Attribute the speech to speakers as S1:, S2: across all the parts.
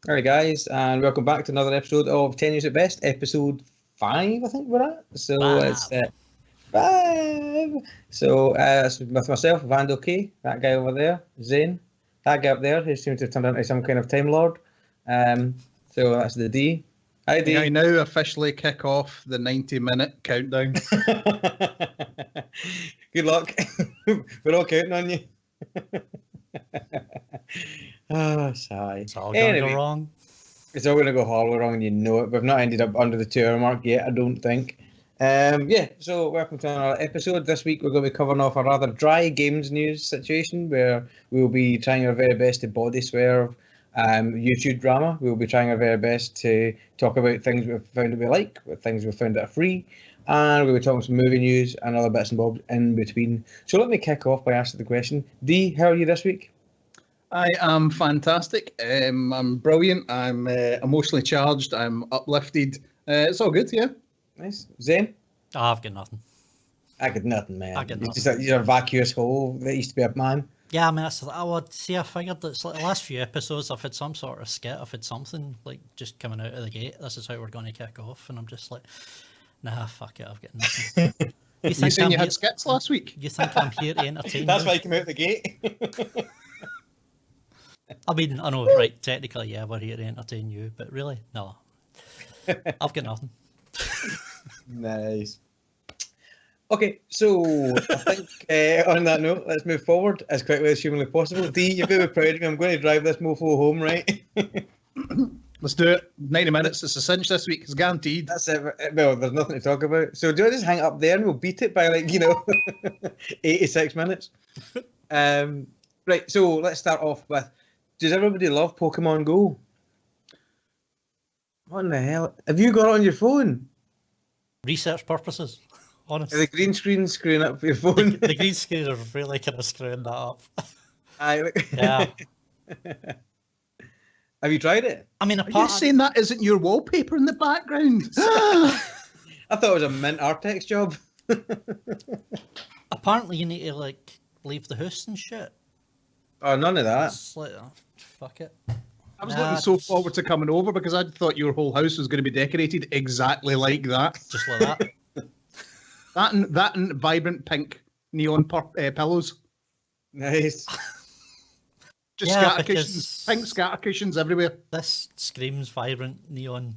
S1: Alright guys, and welcome back to another episode of Tenuous at Best, episode 5 I think we're at. So it's 5. So it's with myself, Vando K, that guy over there, Xaine, that guy up there who seems to have turned into some kind of Time Lord. So that's the D. Hi D.
S2: I now officially kick off the 90-minute countdown.
S1: Good luck. We're all counting on you. Oh, sigh.
S3: It's all going to go wrong.
S1: It's all going to go horribly wrong, and you know it. We've not ended up under the 2-hour mark yet, I don't think. So welcome to another episode. This week we're going to be covering off a rather dry games news situation where we will be trying our very best to body swerve YouTube drama. We will be trying our very best to talk about things we've found that we like, things we've found that are free, and we'll be talking some movie news and other bits and bobs in between. So let me kick off by asking the question. D, how are you this week?
S2: I am fantastic. I'm brilliant. I'm emotionally charged. I'm uplifted. It's all good, yeah.
S1: Nice. Xaine?
S3: Oh, I've got nothing.
S1: I got nothing, man.
S3: I got nothing.
S1: You're a vacuous hole that used to be a man.
S3: Yeah, I mean, I would see. I figured that like the last few episodes, I've had some sort of skit. I've had something like just coming out of the gate. This is how we're going to kick off, and I'm just like, nah, fuck it. I've got nothing.
S2: You saying you had skits last week?
S3: You think I'm here to entertain?
S1: That's
S3: you?
S1: why you came out the gate.
S3: I mean, I know, right? Technically, yeah, we're here to entertain you, but really, no. I've got nothing.
S1: Nice. Okay, so I think on that note, let's move forward as quickly as humanly possible. D, you're going to be proud of me. I'm going to drive this mofo home, right?
S2: Let's do it. 90 minutes. It's a cinch this week. It's guaranteed.
S1: That's it. Well, there's nothing to talk about. So do I just hang up there and we'll beat it by 86 minutes? Right, so let's start off with, does everybody love Pokemon Go? What in the hell? Have you got it on your phone?
S3: Research purposes, honestly.
S1: The green screen screwing up your phone?
S3: The green screen are really kind of screwing that up.
S1: Yeah. Have you tried it?
S3: I mean,
S2: are you saying that isn't your wallpaper in the background?
S1: I thought it was a mint Artex job.
S3: Apparently, you need to leave the house and shit.
S1: Oh, none of that.
S3: It's like, oh, fuck it.
S2: I was looking so forward to coming over because I thought your whole house was going to be decorated exactly like that.
S3: Just like that.
S2: that and vibrant pink neon pillows.
S1: Nice.
S2: Just scatter cushions, pink scatter cushions everywhere.
S3: This screams vibrant neon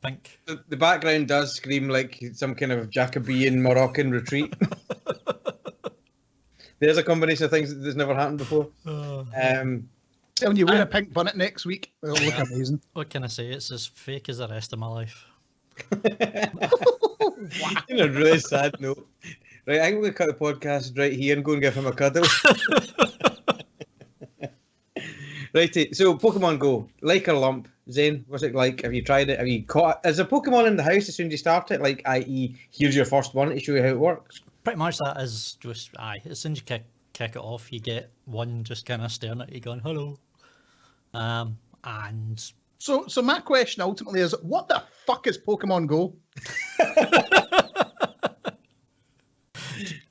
S3: pink.
S1: The background does scream like some kind of Jacobean Moroccan retreat. There's a combination of things that's never happened before.
S2: Telling you, wear a pink bonnet next week. It'll look amazing.
S3: What can I say? It's as fake as the rest of my life.
S1: In a really sad note. Right, I'm going to cut the podcast right here and go and give him a cuddle. Righty, so Pokemon Go, like a lump. Xaine, what's it like? Have you tried it? Have you caught it? Is a Pokemon in the house as soon as you start it? Like, i.e., here's your first one to show you how it works?
S3: Pretty much that is just, as soon as you kick it off, you get one just kind of staring at you going, hello. And
S2: so my question ultimately is, what the fuck is Pokemon Go?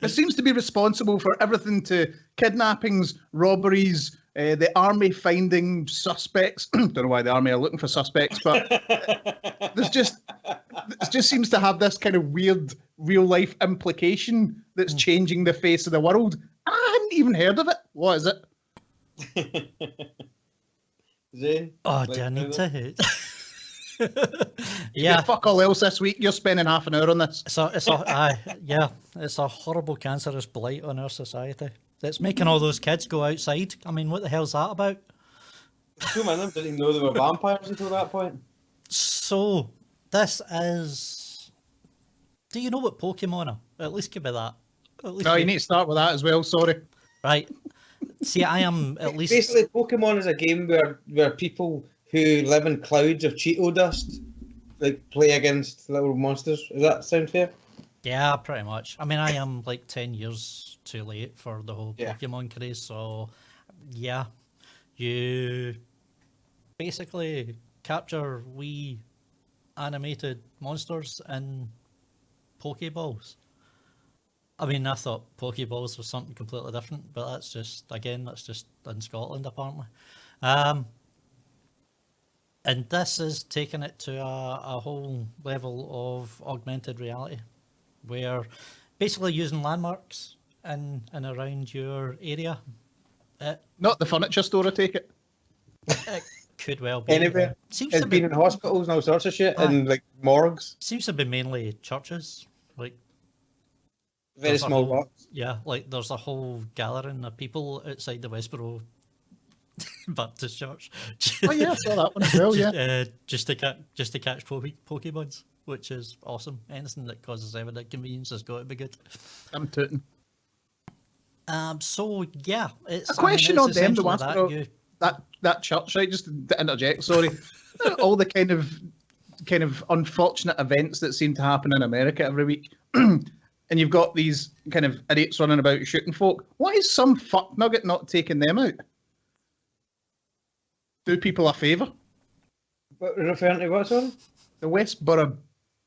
S2: It seems to be responsible for everything to kidnappings, robberies, the army finding suspects. Don't know why the army are looking for suspects, but it just seems to have this kind of weird real life implication that's changing the face of the world. I hadn't even heard of it. What is it?
S1: Xaine?
S3: Oh, do I need to hit? Yeah.
S2: Fuck all else this week. You're spending half an hour on this.
S3: It's a horrible cancerous blight on our society. It's making all those kids go outside. I mean, what the hell's that about?
S1: Too many of them didn't even know they were vampires until that point.
S3: So, this is... Do you know what Pokemon are? At least give me that.
S2: No, you need to start with that as well, sorry.
S3: Right. See, I am at least...
S1: Basically, Pokemon is a game where people who live in clouds of Cheeto dust play against little monsters. Does that sound fair?
S3: Yeah, pretty much. I mean, I am 10 years too late for the whole Pokemon craze, so yeah. You basically capture wee animated monsters in Pokeballs. I mean, I thought Pokeballs was something completely different, but that's just in Scotland, apparently. And this is taking it to a whole level of augmented reality, where basically using landmarks in and around your area.
S2: Not the furniture store, I take it.
S3: It could well be.
S1: Anywhere.
S3: Seems
S1: It's
S3: to be,
S1: been in hospitals and all sorts of shit,
S3: Aye.
S1: and like morgues.
S3: seems to be mainly churches. Like
S1: Very
S3: there's a
S1: small
S3: whole-
S1: box.
S3: Yeah, like there's a whole gathering of people outside the Westboro Baptist Church.
S2: Oh yeah, I saw that one as well. Yeah.
S3: Just to catch Pokemons, which is awesome. Anything that causes ever inconvenience has got to be good.
S2: I'm tooting.
S3: So yeah, it's
S2: A question on them, the
S3: essentially
S2: ones that church, right? Just to interject, sorry. All the kind of unfortunate events that seem to happen in America every week. And you've got these kind of idiots running about shooting folk. Why is some fuck nugget not taking them out? Do people a favour?
S1: But referring to what, sorry?
S2: The Westboro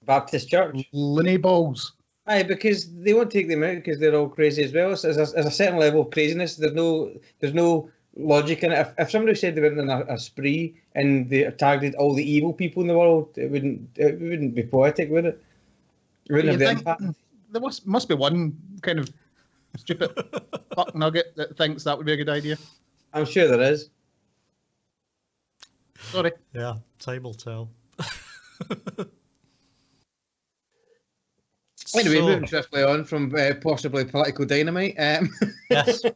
S1: Baptist Church.
S2: Looney Balls.
S1: Aye, because they won't take them out because they're all crazy as well. So there's a certain level of craziness. There's no logic in it. If somebody said they went on a spree and they targeted all the evil people in the world, it wouldn't be poetic, would it? It wouldn't have the impact.
S2: There must be one kind of stupid fuck nugget that thinks that would be a good idea.
S1: I'm sure there is.
S2: Sorry.
S3: Yeah, time will tell.
S1: Anyway,
S3: So-
S1: moving swiftly on from possibly political dynamite.
S3: Yes.
S1: So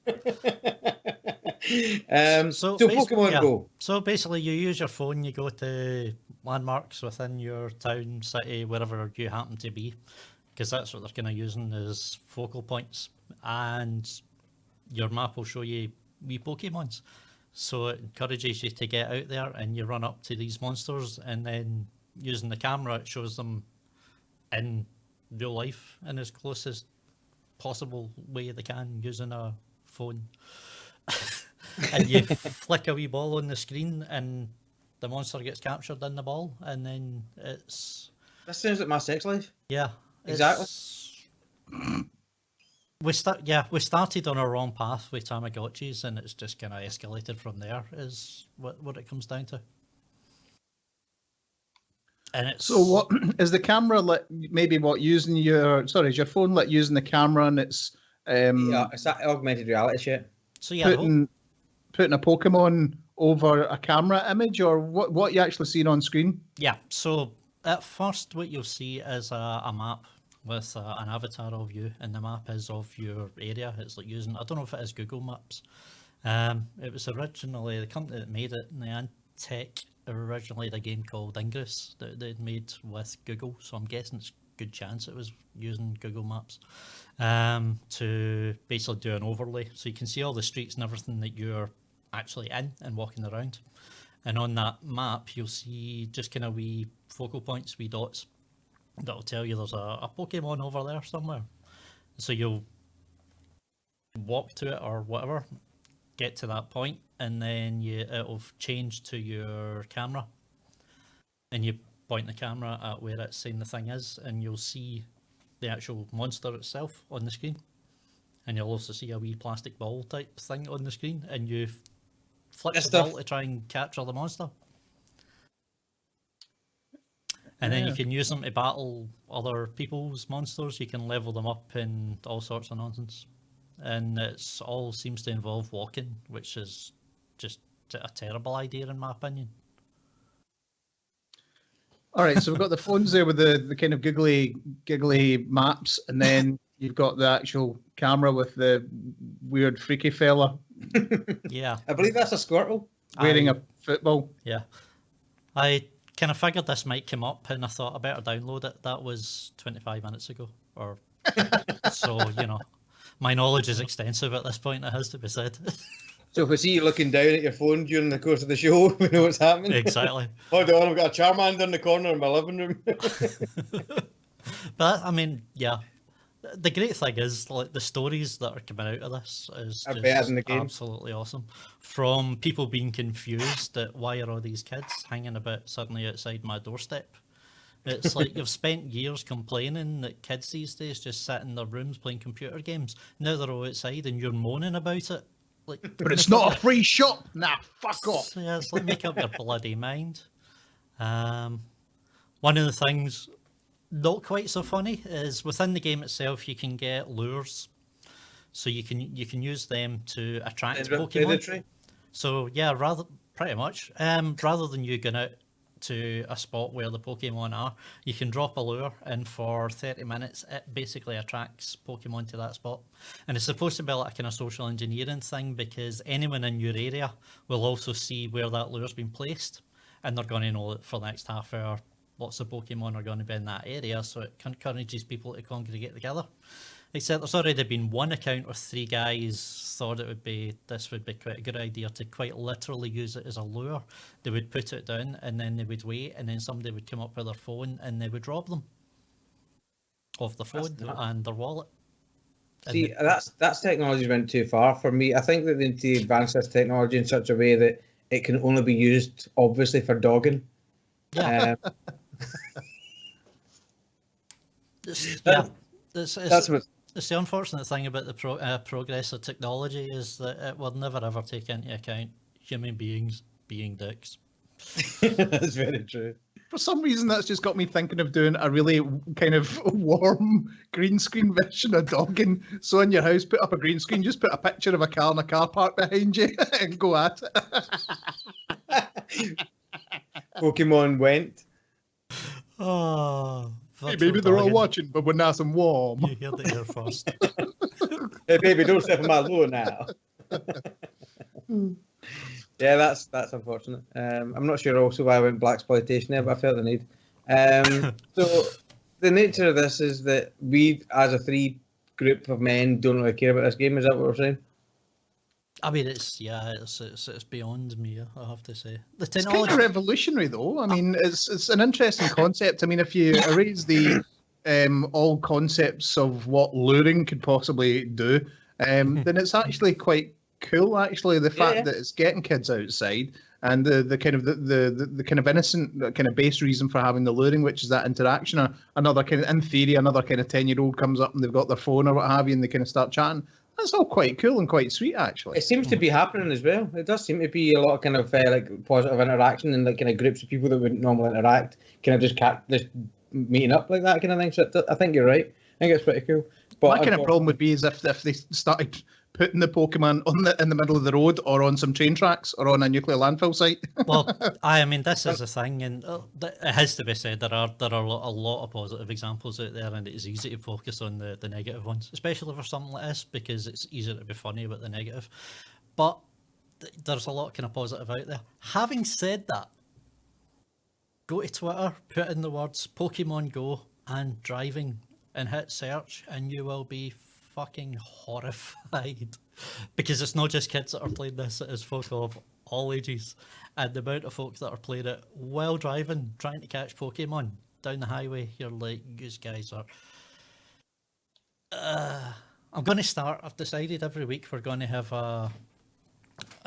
S3: basi-
S1: Pokemon
S3: yeah.
S1: Go.
S3: So basically, you use your phone, you go to landmarks within your town, city, wherever you happen to be, because that's what they're kind of using as focal points, and your map will show you wee Pokemons. So it encourages you to get out there and you run up to these monsters, and then using the camera, it shows them in real life in as close as possible way they can using a phone. And you flick a wee ball on the screen and the monster gets captured in the ball, and then it's
S1: That sounds like my sex life.
S3: yeah,
S1: Exactly.
S3: We started on a wrong path with Tamagotchis, and it's just kind of escalated from there. Is what it comes down to. And it's
S2: So what is the camera lit? Maybe using your is your phone lit using the camera, and it's
S1: Yeah, it's that augmented reality shit.
S3: So yeah, the whole-
S2: putting a Pokemon over a camera image, or what you actually seen on screen?
S3: yeah. So at first, what you'll see is a map with an avatar of you, and the map is of your area. It's like using, I don't know if it is Google Maps. It was originally the company that made it, Niantic, originally the game called Ingress that they'd made with Google. So I'm guessing it's a good chance it was using Google Maps to basically do an overlay. So you can see all the streets and everything that you're actually in and walking around. And on that map, you'll see just kind of wee focal points, wee dots, that'll tell you there's a Pokemon over there somewhere. So you'll walk to it or whatever, get to that point, and then it'll change to your camera. And you point the camera at where it's saying the thing is, and you'll see the actual monster itself on the screen. And you'll also see a wee plastic ball type thing on the screen, and you flick the ball to try and capture the monster. And then you can use them to battle other people's monsters. You can level them up and all sorts of nonsense. And it's all seems to involve walking, which is just a terrible idea in my opinion.
S2: All right, so we've got the phones there with the kind of giggly maps, and then you've got the actual camera with the weird freaky fella.
S3: Yeah.
S1: I believe that's a Squirtle.
S2: Wearing a football.
S3: Yeah. I kind of figured this might come up, and I thought I better download it. That was 25 minutes ago. So, my knowledge is extensive at this point, it has to be said.
S1: So if we see you looking down at your phone during the course of the show, we know what's happening.
S3: Exactly.
S1: Hold on, I've got a Charmander in the corner in my living room.
S3: But, I mean, yeah. The great thing is, like, the stories that are coming out of this is
S1: Are
S3: just
S1: better than the game.
S3: absolutely awesome. From people being confused at why are all these kids hanging about suddenly outside my doorstep. It's like you've spent years complaining that kids these days just sit in their rooms playing computer games. Now they're all outside and you're moaning about it. Like,
S2: But it's not a free shop. Nah, fuck off.
S3: yeah, it's like make up your bloody mind. One of the things not quite so funny is within the game itself you can get lures, so you can use them to attract Pokemon.
S1: Predatory?
S3: So yeah, pretty much rather than you going out to a spot where the Pokemon are, you can drop a lure and for 30 minutes it basically attracts Pokemon to that spot. And it's supposed to be like a kind of social engineering thing, because anyone in your area will also see where that lure's been placed, and they're going to know that for the next half hour lots of Pokemon are going to be in that area, so it encourages people to congregate together. Except there's already been one account where 3 guys thought this would be quite a good idea to quite literally use it as a lure. They would put it down and then they would wait, and then somebody would come up with their phone and they would rob them of the phone and their wallet.
S1: See, that's technology went too far for me. I think that they need to advance this technology in such a way that it can only be used, obviously, for dogging.
S3: Yeah. It's the unfortunate thing about the progress of technology is that it will never ever take into account human beings being dicks.
S1: That's very true.
S2: For some reason, that's just got me thinking of doing a really kind of warm green screen version of dogging. So in your house, put up a green screen, just put a picture of a car in a car park behind you and go at it.
S1: Pokemon went.
S3: Oh,
S2: hey, baby, they're all watching, but we're nice and warm.
S3: You heard it here first.
S1: Hey, baby, don't step on my lure now. Yeah, that's unfortunate. I'm not sure also why I went blaxploitation there, but I felt the need. So the nature of this is that we, as a 3 group of men, don't really care about this game. Is that what we're saying?
S3: I mean, it's beyond me, I have to say. The
S2: technology... It's kind of revolutionary, though. I mean, it's an interesting concept. I mean, if you erase the all concepts of what luring could possibly do, then it's actually quite cool. Actually, the fact that it's getting kids outside, and the kind of the kind of innocent kind of base reason for having the luring, which is that interaction. Or another kind of, in theory, another kind of 10-year-old comes up and they've got their phone or what have you, and they kind of start chatting. That's all quite cool and quite sweet, actually.
S1: It seems to be happening as well. It does seem to be a lot of kind of like positive interaction, and like kind of groups of people that wouldn't normally interact, kind of just meeting up like that kind of thing. So I think you're right. I think it's pretty cool. But
S2: my kind of problem would be is if they started putting the Pokemon in the middle of the road, or on some train tracks, or on a nuclear landfill site.
S3: Well, I mean, this is a thing, and it has to be said, there are a lot of positive examples out there, and it's easy to focus on the negative ones, especially for something like this, because it's easier to be funny about the negative. But there's a lot kind of positive out there. Having said that, go to Twitter, put in the words Pokemon Go and driving, and hit search, and you will be fucking horrified, because it's not just kids that are playing this, it is folk of all ages, and the amount of folk that are playing it while driving, trying to catch Pokemon down the highway. You're like, you guys are I'm going to start, I've decided every week we're going to have a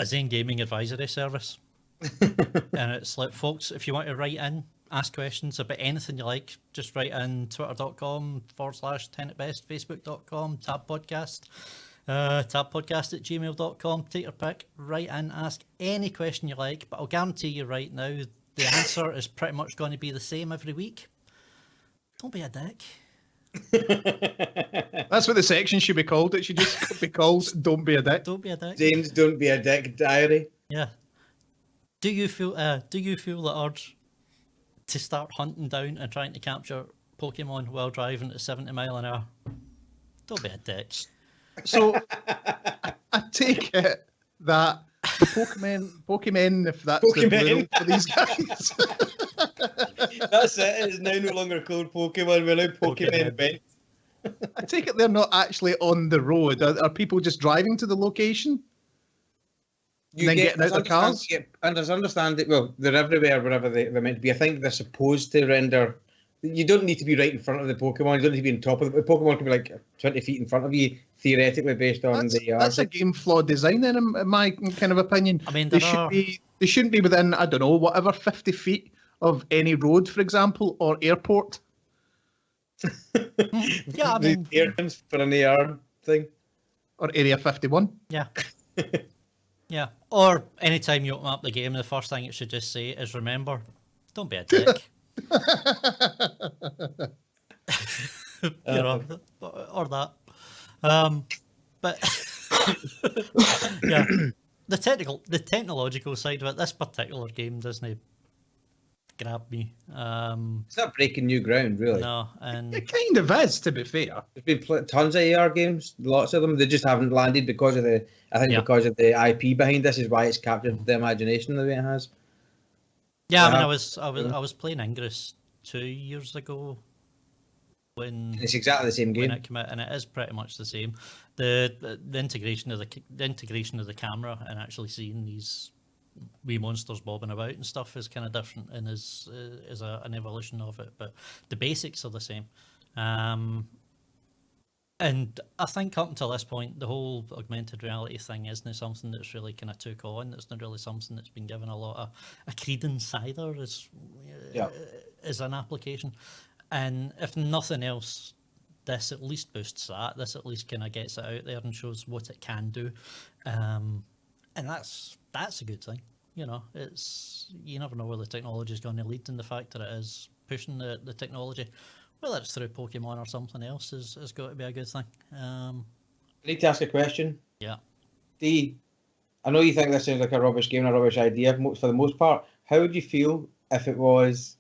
S3: Xaine gaming advisory service. And it's like, folks, if you want to write in, ask questions about anything you like, just write in twitter.com/10atbest, facebook.com, Tab Podcast, tabpodcast@gmail.com. Take your pick, write in, ask any question you like, but I'll guarantee you right now the answer is pretty much going to be the same every week. Don't be a dick.
S2: That's what the section should be called. It should just be called Don't Be a Dick.
S3: Don't be a dick.
S1: James, Don't Be a Dick diary.
S3: Yeah. Do you feel the urge to start hunting down and trying to capture Pokemon while driving at 70 miles an hour? Don't be a dick.
S2: So I take it that the Pokemon, if that's the plural for these guys.
S1: That's it. It's now no longer called Pokemon. We're now Pokemon Event.
S2: I take it they're not actually on the road. Are people just driving to the location?
S1: You
S2: and then getting out their cars?
S1: And there's understanding, well, they're everywhere, wherever they're meant to be. I think they're supposed to render. You don't need to be right in front of the Pokemon. You don't need to be on top of the Pokemon. Can be like 20 feet in front of you, theoretically, based on
S2: that's a game flaw design, then, in my kind of opinion.
S3: I mean,
S2: they shouldn't be within, I don't know, whatever 50 feet of any road, for example, or airport.
S3: Yeah, I mean,
S1: the for an AR thing,
S2: or Area 51.
S3: Yeah. Yeah, or anytime you open up the game, the first thing it should just say is, remember, Don't be a dick. Or that. But yeah, the technological side of it, this particular game doesn't grab me.
S1: It's not breaking new ground, really.
S3: No, and
S2: It kind of is, to be fair.
S1: There's been tons of AR games, lots of them. They just haven't landed because of because of the IP behind this is why it's captured the imagination the way it has.
S3: Yeah, I mean, I was playing Ingress 2 years ago when
S1: it's exactly the same game.
S3: When it came out, and it is pretty much the same. The integration of the camera and actually seeing these wee monsters bobbing about and stuff is kind of different and is an evolution of it, but the basics are the same. And I think up until this point, the whole augmented reality thing isn't something that's really kind of took on. It's not really something that's been given a lot of a credence either as an application. And if nothing else, this at least boosts that. This at least kind of gets it out there and shows what it can do. And that's a good thing. You know, you never know where the technology is going to lead, and the fact that it is pushing the technology, whether it's through Pokemon or something else, has got to be a good thing.
S1: I need to ask a question.
S3: Yeah.
S1: D, I know you think this sounds like a rubbish game, a rubbish idea for the most part. How would you feel if it was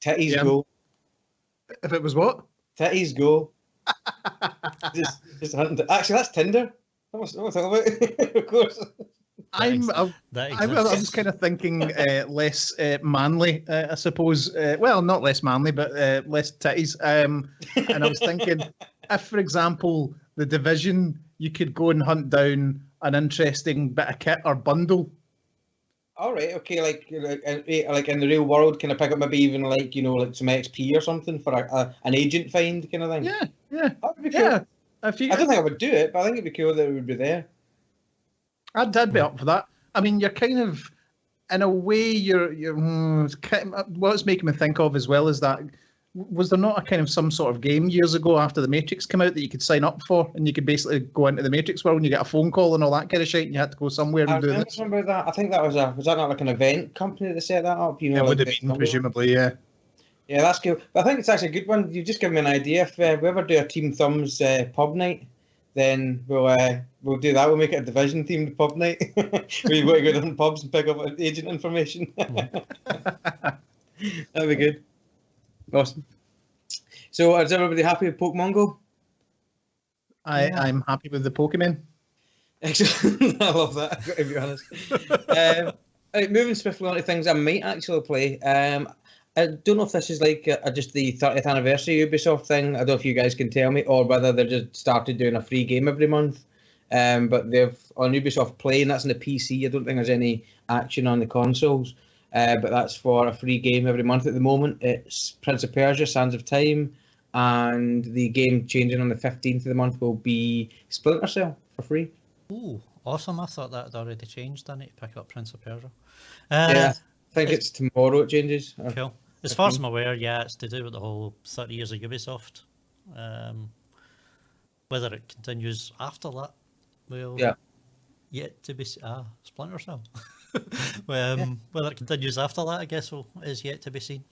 S1: Titties Go?
S2: If it was what?
S1: Titties Go. just hunting. Actually, that's Tinder. What was I talking about? Of course.
S2: I was kind of thinking less manly, I suppose. Well, not less manly, but less titties. And I was thinking, if, for example, The Division, you could go and hunt down an interesting bit of kit or bundle.
S1: All right, okay, like in the real world, can I pick up maybe even like some XP or something for an agent find kind of thing?
S2: Yeah.
S1: That would be cool.
S2: Yeah.
S1: I don't think I would do it, but I think it'd be cool that it would be there.
S2: I'd be up for that. I mean, you're kind of, in a way, you're what it's making me think of as well is that, was there not a kind of some sort of game years ago after the Matrix came out that you could sign up for, and you could basically go into the Matrix world and you get a phone call and all that kind of shit, and you had to go somewhere and do this?
S1: I remember that. I think that was that not like an event company that set that up?
S2: It would have been, presumably, yeah.
S1: Yeah, that's cool. But I think it's actually a good one. You've just given me an idea. If we ever do a Team Thumbs pub night, then we'll do that. We'll make it a Division themed pub night. We go to different pubs and pick up agent information. That'd be good. Awesome. So, is everybody happy with Pokemon Go?
S2: I'm happy with the Pokemon.
S1: Excellent. I love that, I've got to be honest. Right, moving swiftly on to things I might actually play. I don't know if this is like just the 30th anniversary Ubisoft thing. I don't know if you guys can tell me, or whether they've just started doing a free game every month. But they've on Ubisoft Play, and that's on the PC. I don't think there's any action on the consoles. But that's for a free game every month at the moment. It's Prince of Persia: Sands of Time, and the game changing on the 15th of the month will be Splinter Cell for free.
S3: Ooh, awesome! I thought that had already changed. I need to pick up Prince of Persia.
S1: Yeah, I think it's tomorrow it changes.
S3: Cool. As far as I'm aware, yeah, it's to do with the whole 30 years of Ubisoft. Whether it continues after that, well, yet to be Splinter Cell. Whether it continues after that, I guess, is yet to be seen.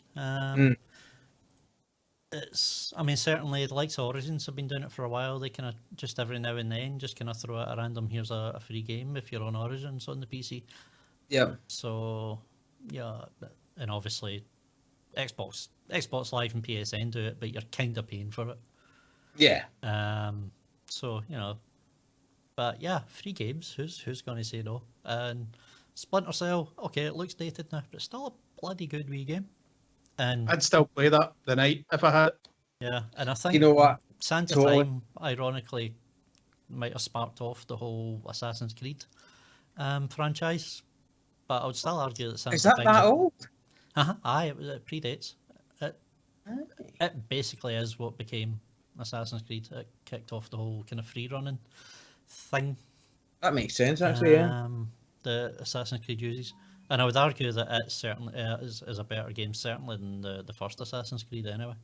S3: It's, I mean, certainly the likes of Origins have been doing it for a while. They kind of just every now and then just kind of throw out a random, here's a free game if you're on Origins on the PC.
S1: Yeah. So,
S3: yeah, and obviously Xbox Live and PSN do it, but you're kind of paying for it.
S1: Yeah.
S3: So, but yeah, free games. Who's going to say no? And Splinter Cell, okay, it looks dated now, but it's still a bloody good wee game. And
S2: I'd still play that the night if I had.
S3: Yeah, and I think
S1: you know what,
S3: Sands of Time, ironically, might have sparked off the whole Assassin's Creed franchise. But I would still argue that Sands of Time.
S1: Is that old?
S3: Aye, it predates. It basically is what became Assassin's Creed. It kicked off the whole kind of free running thing.
S1: That makes sense, actually. Yeah.
S3: The Assassin's Creed uses, and I would argue that it certainly is a better game, certainly than the first Assassin's Creed, anyway.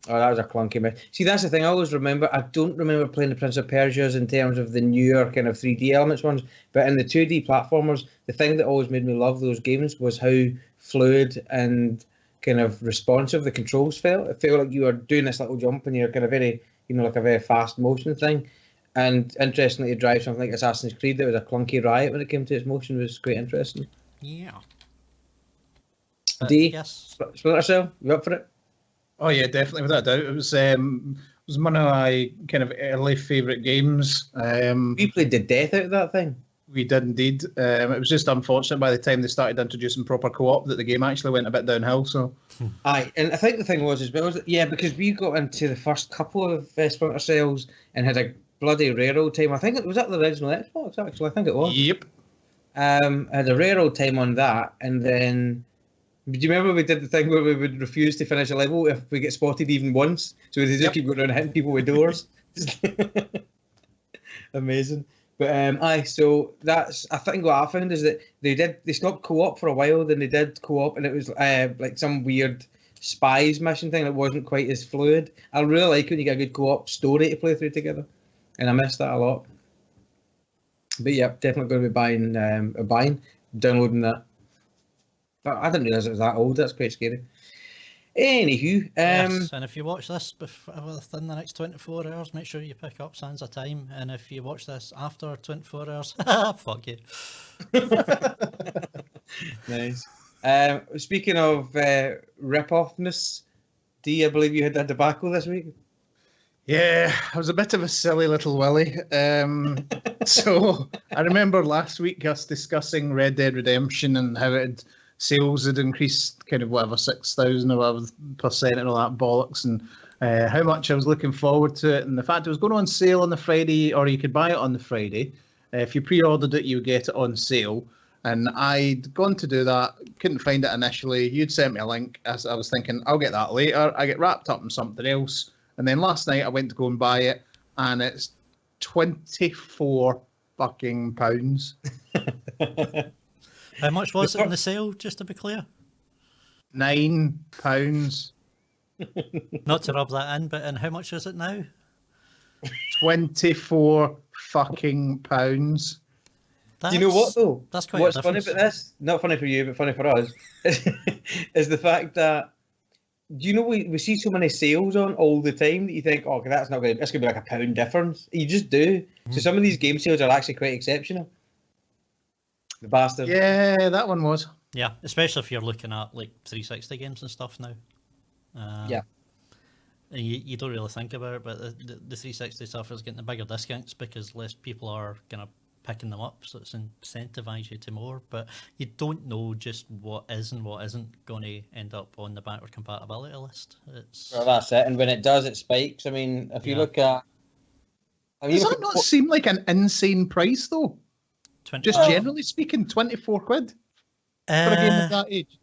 S1: Oh, that was a clunky mess. See, that's the thing. I always remember. I don't remember playing the Prince of Persia's in terms of the newer kind of 3D elements ones, but in the 2D platformers, the thing that always made me love those games was how fluid and kind of responsive the controls felt. It felt like you were doing this little jump and you're kind of very, like a very fast motion thing. And interestingly, to drive something like Assassin's Creed that was a clunky riot when it came to its motion was quite interesting.
S3: Yeah.
S1: D,
S3: yes.
S1: Splinter Cell, you up for it?
S2: Oh yeah, definitely, without a doubt. It was one of my kind of early favourite games.
S1: We played the death out of that thing.
S2: We did indeed. It was just unfortunate by the time they started introducing proper co-op that the game actually went a bit downhill. So,
S1: aye, and I think the thing was as well, because we got into the first couple of Splinter Cells and had a bloody railroad time. I think it was at the original Xbox actually. I think it was.
S2: Yep.
S1: Had a railroad time on that, and then. Do you remember we did the thing where we would refuse to finish a level if we get spotted even once? So they just keep going around hitting people with doors. Amazing. But so that's, I think what I found is that they stopped co-op for a while, then they did co-op, and it was like some weird spies mission thing that wasn't quite as fluid. I really like when you get a good co-op story to play through together, and I miss that a lot. But yeah, definitely going to be downloading that. I didn't realise it was that old. That's quite scary. Anywho,
S3: yes, and if you watch this within the next 24 hours, make sure you pick up Sands of Time. And if you watch this after 24 hours, fuck you.
S1: Nice. Speaking of rip-offness, D, I believe you had that debacle this week.
S2: Yeah, I was a bit of a silly little Willy. So I remember last week us discussing Red Dead Redemption and how sales had increased kind of whatever 6,000 or whatever % and all that bollocks, and how much I was looking forward to it, and the fact it was going on sale on the Friday, or you could buy it on the Friday. If you pre-ordered it, you would get it on sale. And I'd gone to do that, couldn't find it initially. You'd sent me a link, as I was thinking, I'll get that later. I get wrapped up in something else, and then last night I went to go and buy it, and it's £24 fucking pounds.
S3: How much was it in the sale, just to be clear?
S2: £9.
S3: Not to rub that in, but and how much is it now?
S2: 24 fucking pounds.
S1: Do you know what though?
S3: That's quite.
S1: What's funny about this? Not funny for you, but funny for us, is the fact that we see so many sales on all the time that you think, oh, that's gonna be like a pound difference. You just do. So some of these game sales are actually quite exceptional. The bastard.
S2: Yeah, that one was.
S3: Yeah, especially if you're looking at like 360 games and stuff now.
S1: Yeah.
S3: And you don't really think about it, but the 360 stuff is getting the bigger discounts because less people are kind of picking them up, so it's incentivise you to more. But you don't know just what is and what isn't going to end up on the backward compatibility list.
S1: Well, that's it. And when it does, it spikes. I mean, if you look at...
S2: Does that not seem like an insane price, though? Just generally speaking, 24 quid for a game of that age.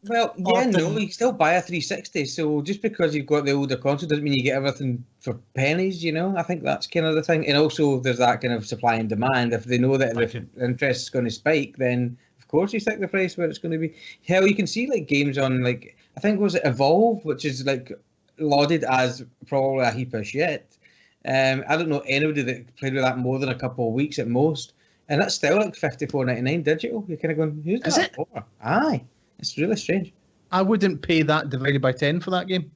S1: Well, yeah, no, you still buy a 360, so just because you've got the older console doesn't mean you get everything for pennies, I think that's kind of the thing. And also there's that kind of supply and demand. If they know that the interest is going to spike, then of course you stick the price where it's going to be. Hell, you can see like games on like, I think was it Evolve, which is like lauded as probably a heap of shit. I don't know anybody that played with that more than a couple of weeks at most. And that's still like $54.99 digital. You're kind of going, who's that? Is it? For? Aye. It's really strange.
S2: I wouldn't pay that divided by 10 for that game.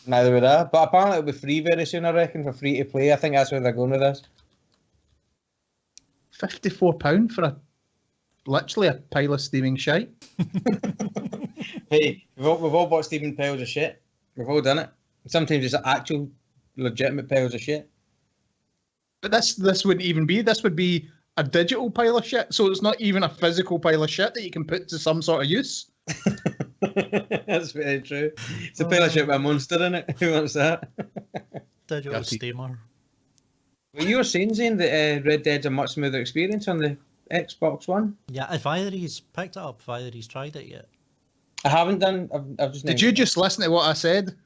S1: Neither would I. But apparently it'll be free very soon, I reckon, for free to play. I think that's where they're going with this.
S2: £54 for literally a pile of steaming shite.
S1: Hey, we've all bought steaming piles of shit. We've all done it. Sometimes it's actual legitimate piles of shit.
S2: But this wouldn't even be. This would be a digital pile of shit. So it's not even a physical pile of shit that you can put to some sort of use.
S1: That's very true. It's a pile of shit with a monster in it. Who wants that?
S3: Digital steamer.
S1: Well, you were saying, Xaine, that Red Dead's a much smoother experience on the Xbox One.
S3: Yeah, if either's picked it up, if either's tried it yet.
S1: I haven't done. I've just.
S2: Did you just listen to what I said?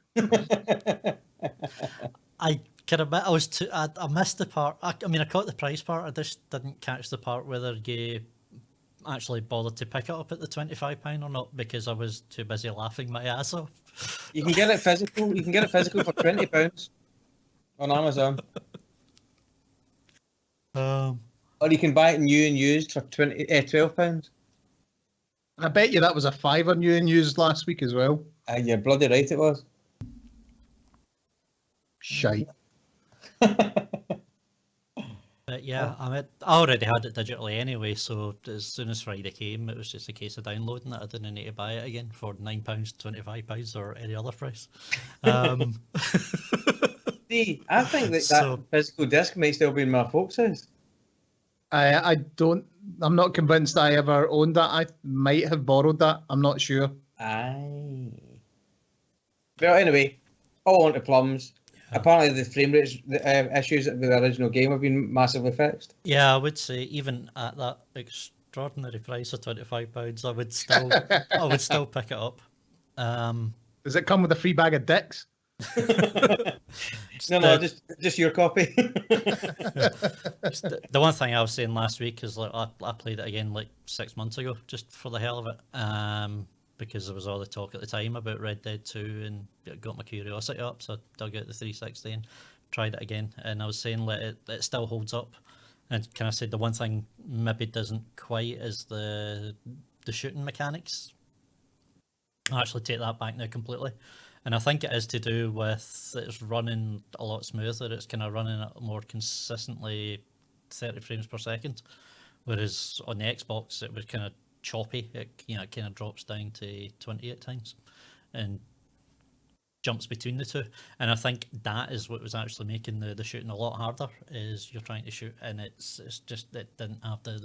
S3: I can admit I missed the part. I mean, I caught the price part. I just didn't catch the part whether you actually bothered to pick it up at the £25 or not because I was too busy laughing my ass off.
S1: You can get it physical. You can get it physical for £20 on Amazon. Or you can buy it new and used for £12.
S2: I bet you that was a £5 new and used last week as well.
S1: You're bloody right it was.
S2: Shite.
S3: But yeah, I already had it digitally anyway, so as soon as Friday came, it was just a case of downloading it. I didn't need to buy it again for £9, £25 or any other price.
S1: See, I think that physical disc might still be in my folks' house.
S2: I'm not convinced I ever owned that. I might have borrowed that. I'm not sure.
S1: Aye. Well, anyway, all on to plums. Apparently, the frame rate issues with the original game have been massively fixed.
S3: Yeah, I would say even at that extraordinary price of £25, I would still pick it up.
S2: Does it come with a free bag of dicks?
S1: No, just your copy.
S3: The one thing I was saying last week is I played it again 6 months ago just for the hell of it. Because there was all the talk at the time about Red Dead 2 and it got my curiosity up, so I dug out the 360 and tried it again. And I was saying it still holds up. And kind of said the one thing maybe doesn't quite is the shooting mechanics. I actually take that back now completely. And I think it is to do with it's running a lot smoother. It's kind of running at more consistently 30 frames per second. Whereas on the Xbox, it was kind of choppy. It kind of drops down to 20 at times and jumps between the two. And I think that is what was actually making the shooting a lot harder, is you're trying to shoot and it's just it didn't have the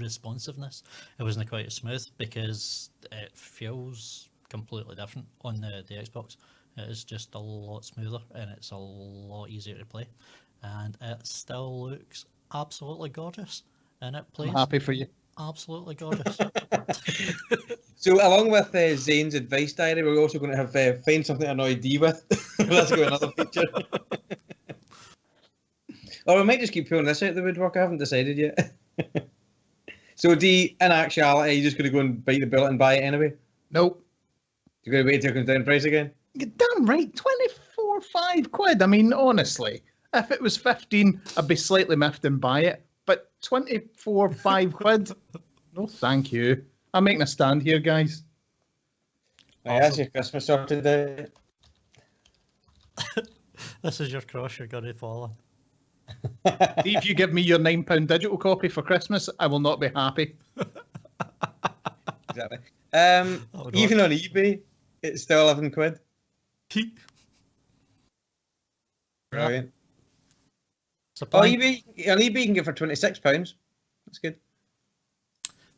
S3: responsiveness. It wasn't quite as smooth because it feels completely different on the Xbox. It is just a lot smoother and it's a lot easier to play. And it still looks absolutely gorgeous. And it plays.
S2: I'm happy for you.
S3: Absolutely gorgeous.
S1: So, along with Zaine's advice diary, we're also going to have find something to annoy D with. That's going to be another feature. Or we might just keep pulling this out of the woodwork. I haven't decided yet. So, D, in actuality, you're just going to go and bite the bullet and buy it anyway?
S2: Nope.
S1: You're going to wait until it comes down in price again?
S2: You're damn right. 24, £5. I mean, honestly, if it was 15, I'd be slightly miffed and buy it. But 24, £5? No, thank you. I'm making a stand here, guys.
S1: Right, that's your Christmas sorted out.
S3: This is your cross you're going to fall on.
S2: If you give me your £9 digital copy for Christmas, I will not be happy.
S1: Exactly. Even on eBay, it's still £11. Brilliant. On eBay you can get for £26. That's good.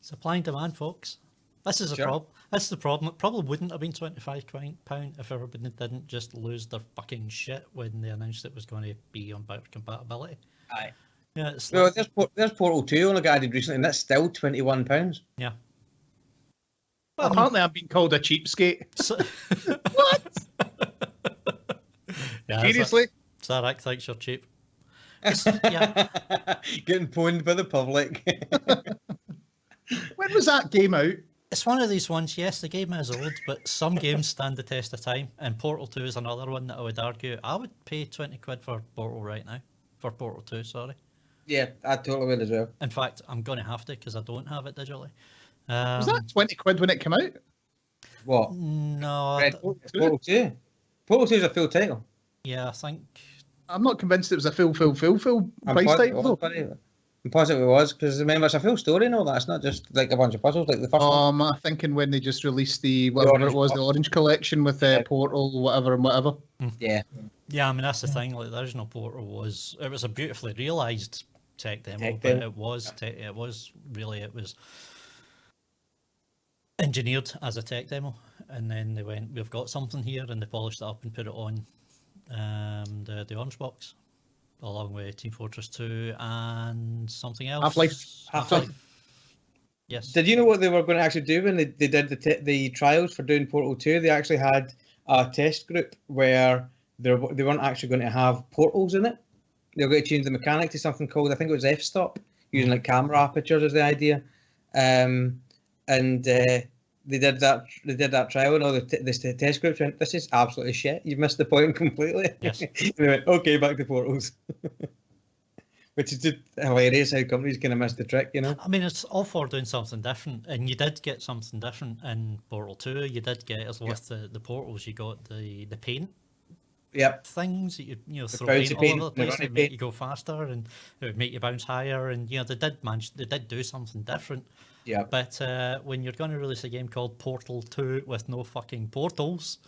S3: Supply and demand, folks. This is a problem. That's the problem. It probably wouldn't have been £25 if everybody didn't just lose their fucking shit when they announced it was going to be on backward compatibility.
S1: Aye.
S3: Yeah, it's
S1: well, there's Portal 2 only got added recently, and that's still £21.
S3: Yeah.
S2: Well, apparently, I'm being called a cheapskate. What?
S3: Yeah,
S2: seriously?
S3: Zarek thinks you're cheap.
S1: Yeah. Getting pwned by the public.
S2: When was that game out?
S3: It's one of these ones, yes, the game is old, but some games stand the test of time, and Portal 2 is another one that I would argue I would pay £20 for Portal right now. For Portal 2, sorry.
S1: Yeah, I totally would as well.
S3: In fact, I'm going to have to because I don't have it digitally.
S2: Was that £20 when it came out?
S1: What?
S3: No.
S1: Portal 2? Portal 2 is a full title.
S3: Yeah, I think...
S2: I'm not convinced it was a full price title.
S1: I'm positive it was, because remember, it's a full story and all that. It's not just like a bunch of puzzles like the first one.
S2: I'm thinking when they just released the Orange Collection with Portal, whatever and whatever.
S1: Yeah.
S3: Yeah, I mean, that's the thing. Like, the original Portal was a beautifully realised tech demo, but it was engineered as a tech demo. And then they went, we've got something here, and they polished it up and put it on the Orange Box, along with Team Fortress 2 and something else.
S2: Half-Life.
S3: Yes.
S1: Did you know what they were going to actually do when they did the trials for doing Portal 2? They actually had a test group where they weren't actually going to have portals in it. They were going to change the mechanic to something called, I think it was f-stop, using like camera apertures as the idea. and they did that trial, and all the test groups went, "This is absolutely shit. You've missed the point completely."
S3: Yes.
S1: And they went, "Okay, back to Portals." Which is just hilarious how companies kind of miss the trick, you know.
S3: I mean, it's all for doing something different, and you did get something different in Portal 2. You did get, as with the Portals, you got the paint.
S1: Yep.
S3: Things that you throw
S1: bouncy
S3: paint all
S1: paint,
S3: over the
S1: the
S3: place,
S1: running
S3: it would make
S1: paint.
S3: you go faster, and it would make you bounce higher, and they did do something different.
S1: Yeah.
S3: But when you're going to release a game called Portal 2 with no fucking portals,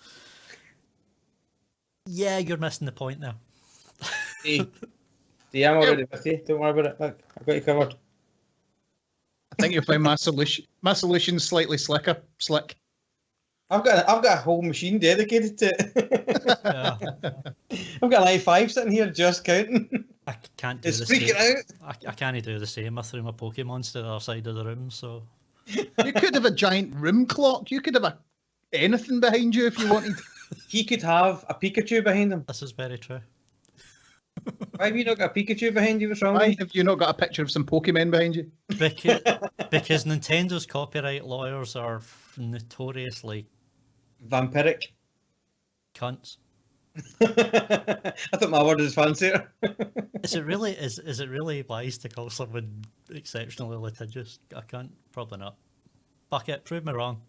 S3: yeah, you're missing the point there.
S1: I'm already with you. Don't worry about it. Look, I've got you covered.
S2: I think you'll find my solution slightly slick.
S1: I've got a whole machine dedicated to it.
S3: Yeah.
S1: I've got an i5 sitting here just counting.
S3: I can't do
S1: It's
S3: the
S1: freaking
S3: same.
S1: out.
S3: I can't do the same. I threw my Pokemons to the other side of the room, so
S2: You could have a giant room clock. You could have anything behind you if you wanted.
S1: He could have a Pikachu behind him.
S3: this is very true.
S1: Why have you not got a Pikachu behind you? What's wrong
S2: Why
S1: with you?
S2: have you not got a picture of some Pokemon behind you?
S3: Because Nintendo's copyright lawyers are notoriously
S1: Vampiric.
S3: cunts.
S1: I thought my word was fancier.
S3: Is it really wise to call someone exceptionally litigious a cunt? Probably not. Fuck it, prove me wrong.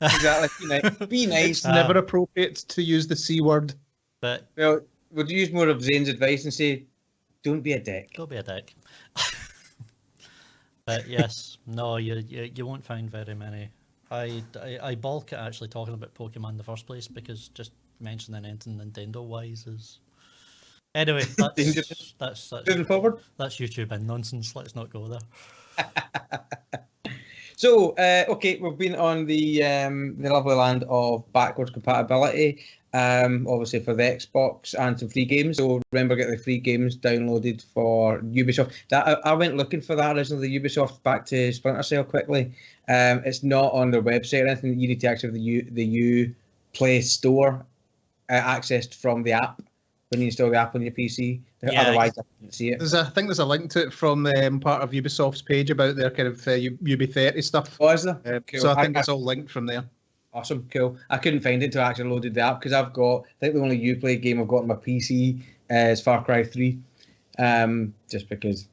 S1: Exactly. Be nice.
S2: It's never appropriate to use the C word.
S3: But
S1: Well, would you use more of Zane's advice and say, "Don't be a dick"?
S3: go be a dick. But yes, no, you won't find very many. I balk at actually talking about Pokemon in the first place because just mentioning anything Nintendo wise is. Anyway, that's
S1: Moving forward.
S3: That's YouTube and nonsense. Let's not go there.
S1: So, okay, we've been on the lovely land of backwards compatibility, obviously for the Xbox and some free games. So remember, get the free games downloaded for Ubisoft. I went looking for that originally, the Ubisoft back to Splinter Cell quickly. It's not on their website or anything. You need to actually have the Uplay store accessed from the app when you install the app on your PC.
S3: Yeah,
S1: Otherwise, I couldn't see it.
S2: I think there's a link to it from part of Ubisoft's page about their kind of UB30 stuff.
S1: Oh, is there? Cool.
S2: So I think it's all linked from there.
S1: Awesome, cool. I couldn't find it until I actually loaded the app because I think the only Uplay game I've got on my PC is Far Cry 3. Just because,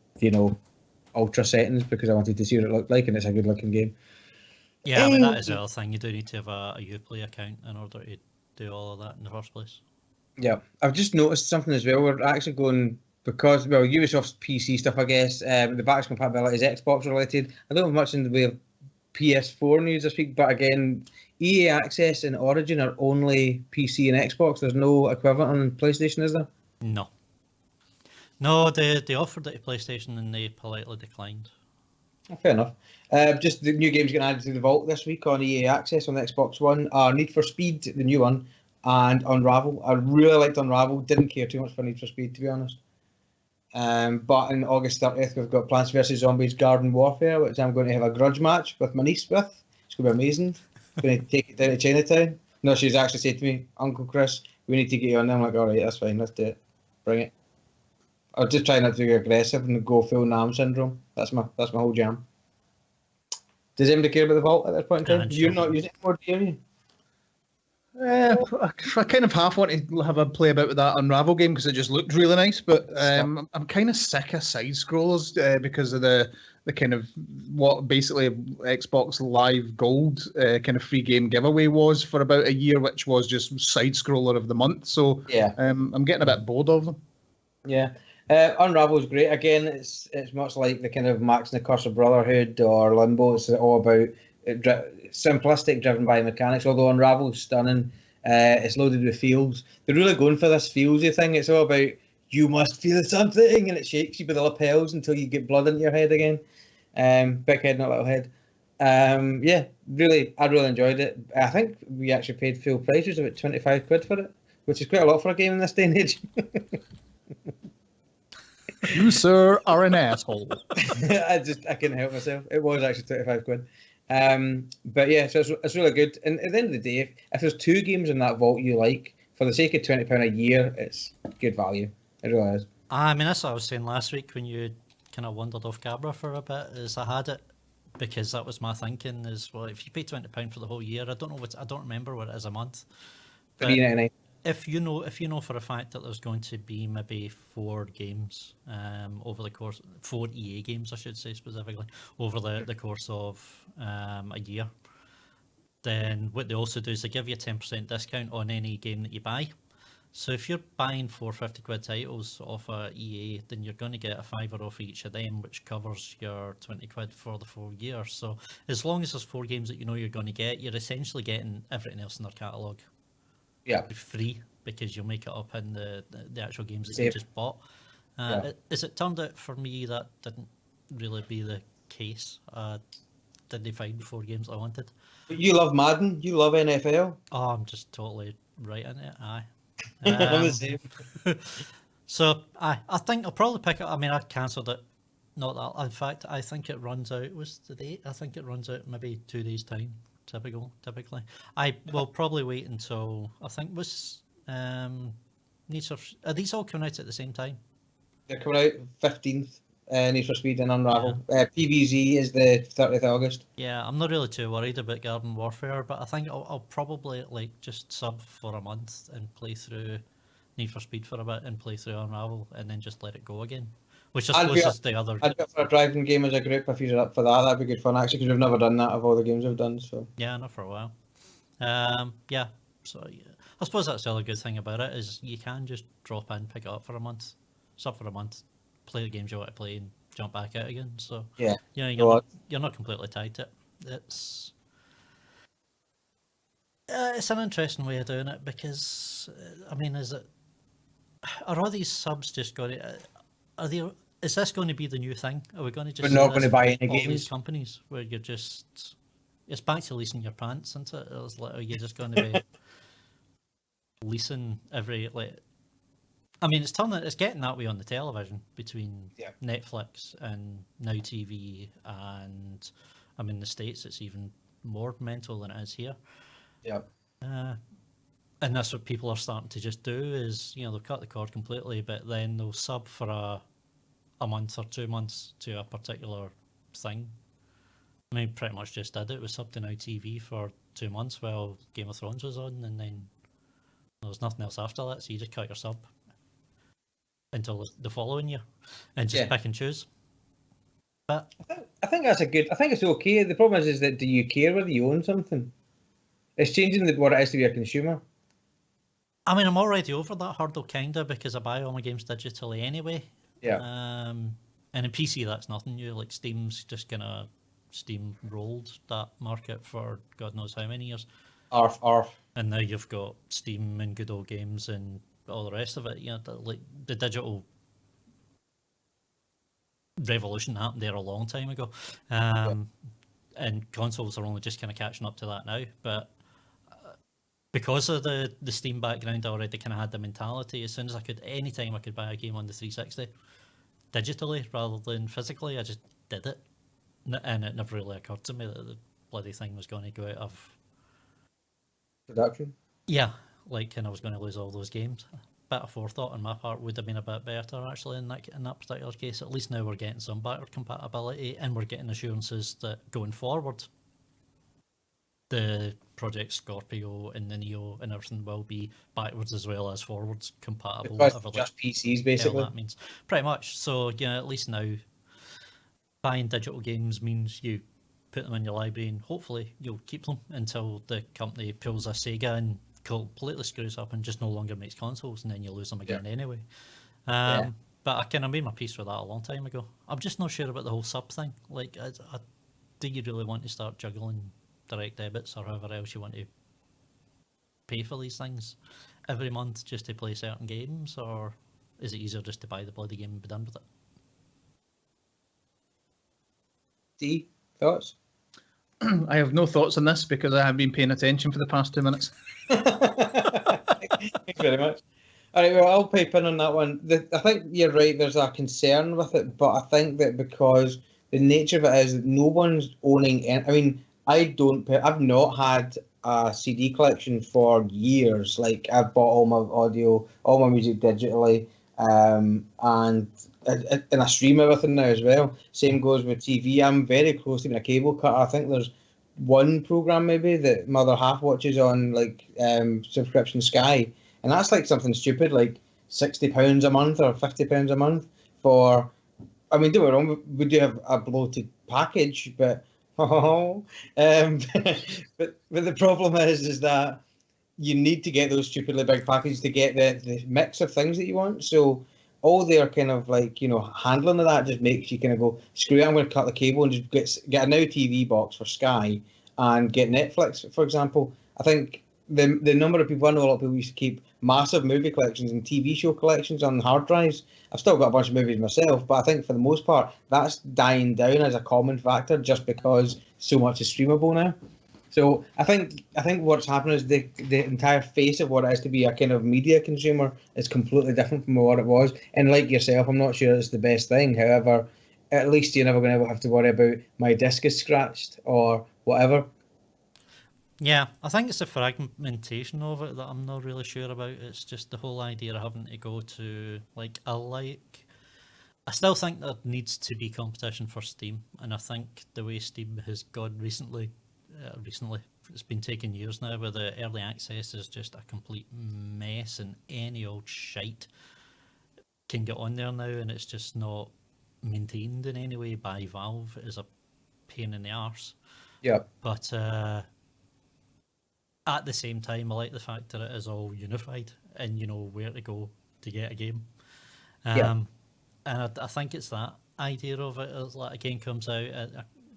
S1: ultra settings, because I wanted to see what it looked like, and it's a good looking game.
S3: Yeah, I mean, that is the other thing. You do need to have a Uplay account in order to do all of that in the first place.
S1: Yeah, I've just noticed something as well. We're actually going, because, Ubisoft's PC stuff, I guess, the backwards compatibility is Xbox related. I don't have much in the way of PS4 news this week, but again, EA Access and Origin are only PC and Xbox. There's no equivalent on PlayStation, is there?
S3: No, they offered it to PlayStation and they politely declined.
S1: Oh, fair enough. Just the new games getting added to the vault this week on EA Access on the Xbox One are Need for Speed, the new one, and Unravel. I really liked Unravel. Didn't care too much for Need for Speed, to be honest. But on August 30th, we've got Plants vs. Zombies Garden Warfare, which I'm going to have a grudge match with my niece with. It's going to be amazing. Going to take it down to Chinatown. No, she's actually said to me, "Uncle Chris, we need to get you on there." I'm like, all right, that's fine, let's do it. Bring it. I'll just try not to be aggressive and go full Nam syndrome. That's my whole jam. Does anybody care about the vault at this point in time? You're not using it more, do you?
S2: I kind of half want to have a play about with that Unravel game because it just looked really nice, but I'm kind of sick of side scrollers because of the kind of what basically Xbox Live Gold kind of free game giveaway was for about a year, which was just side scroller of the month. So
S1: yeah,
S2: I'm getting a bit bored of them.
S1: Yeah. Unravel is great. Again, it's much like the kind of Max and the Curse of Brotherhood or Limbo. It's all about simplistic, driven by mechanics. Although Unravel is stunning, it's loaded with feels. They're really going for this feelsy thing. It's all about you must feel something, and it shakes you by the lapels until you get blood into your head again. Big head, not little head. Yeah, really, I really enjoyed it. I think we actually paid full price. It was about 25 quid for it, which is quite a lot for a game in this day and age.
S2: You, sir, are an asshole.
S1: I couldn't help myself. It was actually 25 quid. But yeah, so it's really good. And at the end of the day, if there's two games in that vault you like, for the sake of £20 a year, it's good value. It really is.
S3: I mean, that's what I was saying last week when you kind of wandered off camera for a bit, is I had it because that was my thinking. Is well, if you pay £20 for the whole year, I don't remember what it is a month.
S1: $3.99.
S3: If you know for a fact that there's going to be maybe 4 games over the course, 4 EA games, I should say specifically, over the course of a year, then what they also do is they give you a 10% discount on any game that you buy. So if you're buying 4 £50 titles off a EA, then you're going to get a £5 off each of them, which covers your £20 for the full year. So as long as there's 4 games that you know you're going to get, you're essentially getting everything else in their catalogue.
S1: Yeah.
S3: Free, because you'll make it up in the actual games that you just bought. As it turned out for me, that didn't really be the case. Didn't find 4 games I wanted.
S1: But you love Madden. You love NFL.
S3: Oh, I'm just totally right in it. Aye.
S1: I'm the same.
S3: So I think I'll probably pick it. I mean, I cancelled it. Not that. In fact, I think it runs out. Was the date? I think it runs out maybe 2 days' time. Typically, I will probably wait until I think was Need for. Are these all coming out at the same time?
S1: They're coming out 15th. Need for Speed and Unravel. PVZ is the 30th of August.
S3: Yeah, I'm not really too worried about Garden Warfare, but I think I'll probably just sub for a month and play through Need for Speed for a bit and play through Unravel and then just let it go again. Which I suppose is the other.
S1: I'd go for a driving game as a group if you're up for that. That'd be good fun actually, because we've never done that of all the games we've done. So
S3: yeah, not for a while. Yeah. So yeah. I suppose that's the other good thing about it is you can just drop in, pick it up for a month, sub for a month, play the games you want to play, and jump back out again. So
S1: yeah,
S3: you're not completely tied to it. It's an interesting way of doing it because I mean, are all these subs just going to? Is this going to be the new thing? Are we going to just?
S1: We're not going to buy any
S3: all
S1: games.
S3: These companies where you're just. It's back to leasing your pants, isn't it? It's like, are you just going to be leasing every I mean, it's getting that way on the television between Netflix and Now TV, and I mean, the States it's even more mental than it is here.
S1: Yeah.
S3: And that's what people are starting to just do is, they'll cut the cord completely, but then they'll sub for a month or 2 months to a particular thing. I mean, pretty much just did it. We subbed to Now TV for 2 months while Game of Thrones was on, and then there was nothing else after that, so you just cut your sub until the following year and just pick and choose. But
S1: I think that's I think it's okay. The problem is that do you care whether you own something? It's changing what it is to be a consumer.
S3: I mean, I'm already over that hurdle, kinda, because I buy all my games digitally anyway.
S1: Yeah.
S3: And in PC, that's nothing new. Like Steam's just kinda steamrolled that market for God knows how many years.
S1: Arf.
S3: And now you've got Steam and Good Old Games and all the rest of it. The digital revolution happened there a long time ago. And consoles are only just kind of catching up to that now. But because of the Steam background, I already kind of had the mentality. As soon as anytime I could buy a game on the 360 digitally rather than physically, I just did it. And it never really occurred to me that the bloody thing was going to go out of
S1: production.
S3: Yeah, and I was going to lose all those games. A bit of forethought on my part would have been a bit better actually in that particular case. At least now we're getting some backward compatibility and we're getting assurances that going forward the Project Scorpio and the Neo and everything will be backwards as well as forwards compatible.
S1: Just PCs basically.
S3: That means pretty much. So at least now buying digital games means you put them in your library and hopefully you'll keep them until the company pulls a Sega and completely screws up and just no longer makes consoles, and then you lose them again anyway. But I kind of made my peace with that a long time ago. I'm just not sure about the whole sub thing. Do you really want to start juggling direct debits or however else you want to pay for these things every month just to play certain games, or is it easier just to buy the bloody game and be done with it?
S1: D, thoughts?
S2: I have no thoughts on this because I have been paying attention for the past 2 minutes.
S1: Thanks very much. All right, well, I'll pipe in on that one. I think you're right, there's a concern with it, but I think that because the nature of it is that no one's owning I mean, I've not had a CD collection for years. Like, I've bought all my audio, all my music digitally. and I stream everything now as well. Same goes with TV. I'm very close to being a cable cutter. I think there's one program maybe that my other half watches on like subscription Sky, and that's like something stupid like £60 a month or £50 a month for. I mean, don't get me wrong, we do have a bloated package, but but the problem is that you need to get those stupidly big packages to get the mix of things that you want. So all their kind of like, you know, handling of that just makes you kind of go, screw it, I'm going to cut the cable and just get a Now TV box for Sky and get Netflix, for example. I think the number of people, I know a lot of people used to keep massive movie collections and TV show collections on hard drives. I've still got a bunch of movies myself, but I think for the most part, that's dying down as a common factor just because so much is streamable now. So I think what's happened is the entire face of what it is to be a kind of media consumer is completely different from what it was. And like yourself, I'm not sure it's the best thing. However, at least you're never going to have to worry about my disc is scratched or whatever.
S3: Yeah, I think it's the fragmentation of it that I'm not really sure about. It's just the whole idea of having to go to like I still think there needs to be competition for Steam, and I think the way Steam has gone recently, it's been taking years now, where the early access is just a complete mess, and any old shite can get on there now, and it's just not maintained in any way by Valve. It is a pain in the arse.
S1: Yeah.
S3: But at the same time, I like the fact that it is all unified and you know where to go to get a game. And I think it's that idea of it. Is like a game comes out,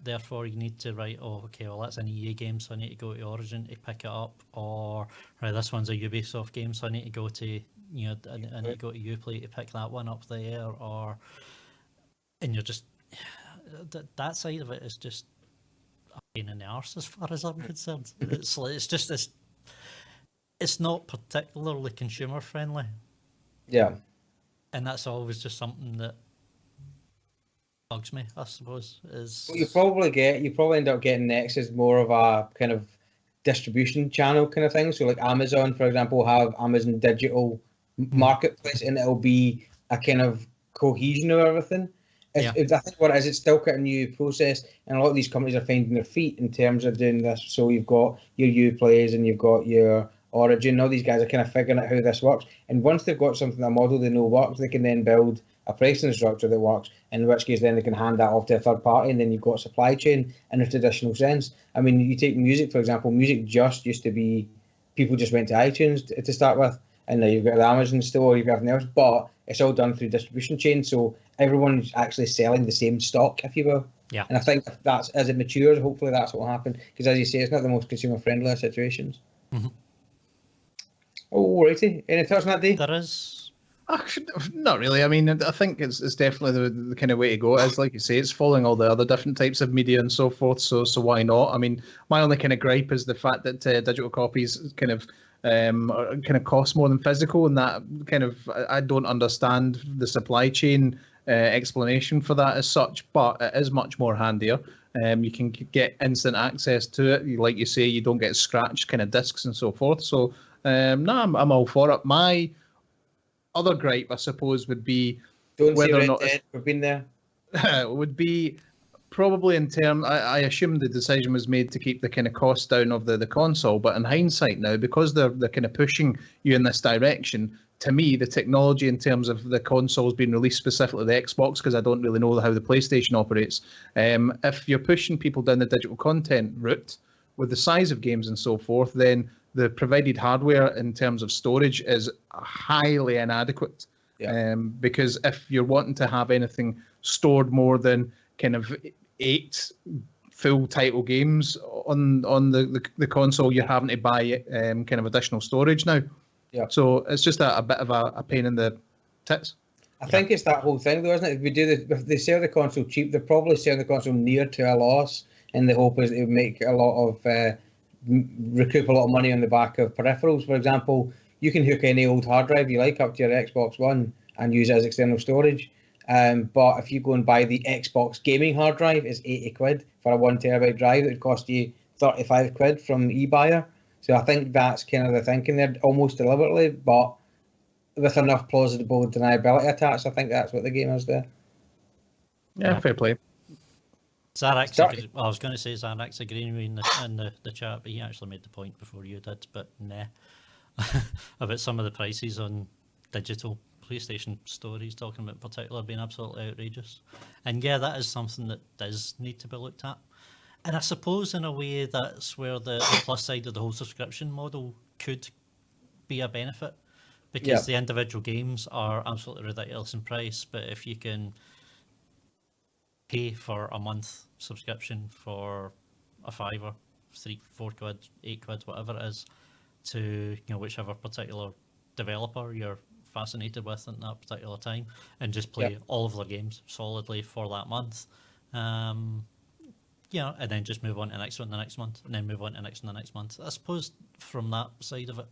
S3: therefore you need to write, oh, okay, well, that's an EA game, so I need to go to Origin to pick it up. Or, right, this one's a Ubisoft game, so I need to go to, you know, I need to go to Uplay to pick that one up there. And you're just, that side of it is just a pain in the arse as far as I'm concerned. It's not particularly consumer friendly.
S1: Yeah.
S3: And that's always just something that bugs me, I suppose. What
S1: you probably end up getting next is more of a kind of distribution channel kind of thing. So like Amazon, for example, will have Amazon Digital Marketplace, and it'll be a kind of cohesion of everything. I think what it is, it's still quite a new process, and a lot of these companies are finding their feet in terms of doing this. So you've got your Uplays and you've got your Origin. All these guys are kind of figuring out how this works, and once they've got something, a model they know works, they can then build a pricing structure that works, in which case then they can hand that off to a third party, and then you've got supply chain in a traditional sense. I mean, you take music, for example. Music just used to be people just went to iTunes to start with, and now you've got the Amazon store, you've got everything else, but it's all done through distribution chain, so everyone's actually selling the same stock, if you will.
S3: Yeah.
S1: And I think that's, as it matures, hopefully that's what will happen, because as you say, it's not the most consumer friendly of situations.
S3: Mm-hmm.
S1: Oh, righty. Any thoughts on that, Dave?
S3: There is.
S2: Not really. I mean, I think it's definitely the kind of way to go. As like you say, it's following all the other different types of media and so forth. So why not? I mean, my only kind of gripe is the fact that digital copies kind of cost more than physical, and that kind of, I don't understand the supply chain explanation for that as such. But it is much more handier. You can get instant access to it. Like you say, you don't get scratched kind of discs and so forth. So no, I'm all for it. My other gripe, I suppose, would be whether or not
S1: we've been there.
S2: would be probably in term. I assume the decision was made to keep the kind of cost down of the console, but in hindsight now, because they're kind of pushing you in this direction, to me, the technology in terms of the consoles being released, specifically the Xbox, because I don't really know how the PlayStation operates. If you're pushing people down the digital content route with the size of games and so forth, then the provided hardware in terms of storage is highly inadequate. Yeah. Because if you're wanting to have anything stored more than kind of 8 full title games on the console, you're having to buy kind of additional storage now. Yeah. So it's just a bit of a pain in the tits.
S1: I think it's that whole thing, though, isn't it? If they sell the console cheap, they're probably selling the console near to a loss, and the hope is it would make a lot of recoup a lot of money on the back of peripherals. For example, you can hook any old hard drive you like up to your Xbox One and use it as external storage. But if you go and buy the Xbox gaming hard drive, it's £80 for a 1 terabyte drive. It would cost you £35 from eBuyer. So I think that's kind of the thinking there, almost deliberately. But with enough plausible deniability attached. I think that's what the game is there.
S2: Yeah, fair play.
S3: Zarak's I was going to say Zarak's agreeing with me in the chat, but he actually made the point before you did. But nah, about some of the prices on digital PlayStation Store he's talking about in particular being absolutely outrageous. And yeah, that is something that does need to be looked at. And I suppose in a way that's where the plus side of the whole subscription model could be a benefit, because the individual games are absolutely ridiculous in price, but if you can pay for a month subscription for a £5, £3, £4, £8, whatever it is, to whichever particular developer you're fascinated with at that particular time, and just play all of their games solidly for that month, and then just move on to the next one the next month, and then move on to the next one the next month. I suppose from that side of it,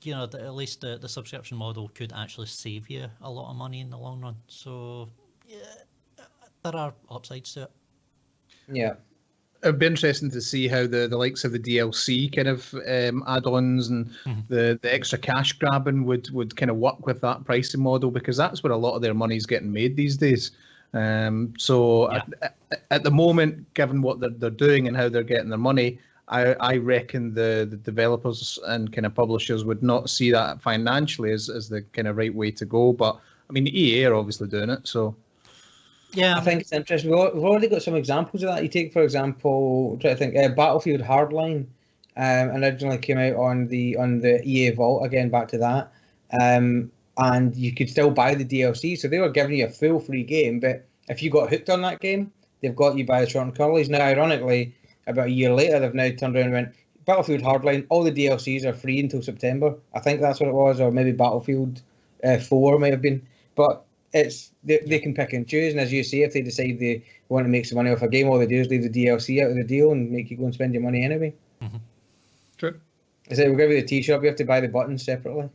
S3: at least the subscription model could actually save you a lot of money in the long run. So yeah, there are upsides to it.
S1: Yeah.
S2: It'd be interesting to see how the likes of the DLC kind of add-ons and the extra cash grabbing would kind of work with that pricing model, because that's where a lot of their money's getting made these days. At the moment, given what they're doing and how they're getting their money, I reckon the developers and kind of publishers would not see that financially as the kind of right way to go. But I mean, EA are obviously doing it, so.
S1: Yeah, I think it's interesting. We've already got some examples of that. You take, for example, I'm trying to think, Battlefield Hardline originally came out on the EA Vault, again, back to that. And you could still buy the DLC. So they were giving you a full free game, but if you got hooked on that game, they've got you by the short and curlies. Now, ironically, about a year later, they've now turned around and went, Battlefield Hardline, all the DLCs are free until September. I think that's what it was, or maybe Battlefield 4 might have been. But they can pick and choose, and as you say, if they decide they want to make some money off a game, all they do is leave the DLC out of the deal and make you go and spend your money anyway.
S2: Mm-hmm. True.
S1: Is it, we'll give you the T-shop, you have to buy the buttons separately.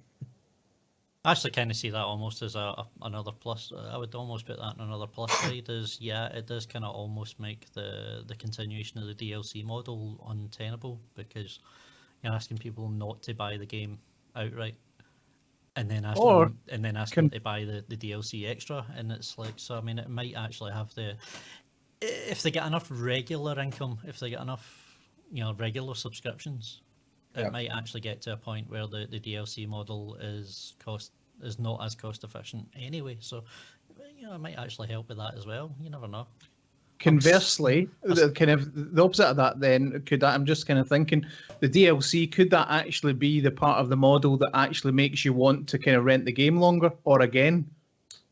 S3: I actually kind of see that almost as another plus. I would almost put that on another plus side. It does kind of almost make the continuation of the DLC model untenable, because you're asking people not to buy the game outright, and then ask them to buy the DLC extra, and it's like, so I mean, it might actually have if they get enough regular income, if they get enough regular subscriptions, it might actually get to a point where the DLC model is not as cost efficient anyway. So it might actually help with that as well. You never know.
S2: Conversely, the opposite of that, then, I'm just kind of thinking, the DLC, could that actually be the part of the model that actually makes you want to kind of rent the game longer or again?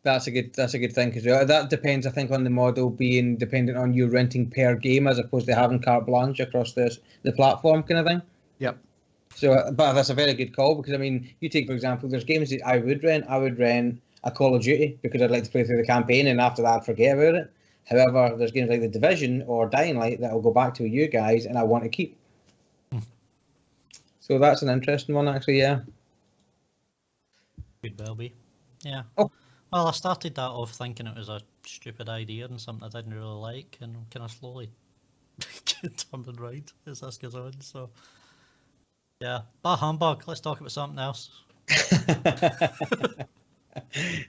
S1: That's a good thing, because that depends, I think, on the model being dependent on you renting per game as opposed to having carte blanche across the platform kind of thing.
S2: Yep.
S1: So, but that's a very good call, because I mean, you take, for example, there's games that I would rent. I would rent a Call of Duty because I'd like to play through the campaign, and after that I'd forget about it. However, there's games like The Division or Dying Light that I'll go back to with you guys and I want to keep. So that's an interesting one, actually, yeah.
S3: Could well be. Yeah.
S1: Oh.
S3: Well, I started that off thinking it was a stupid idea and something I didn't really like, and I'm kind of slowly turning right as this goes on. So, yeah. Bah humbug. Let's talk about something else.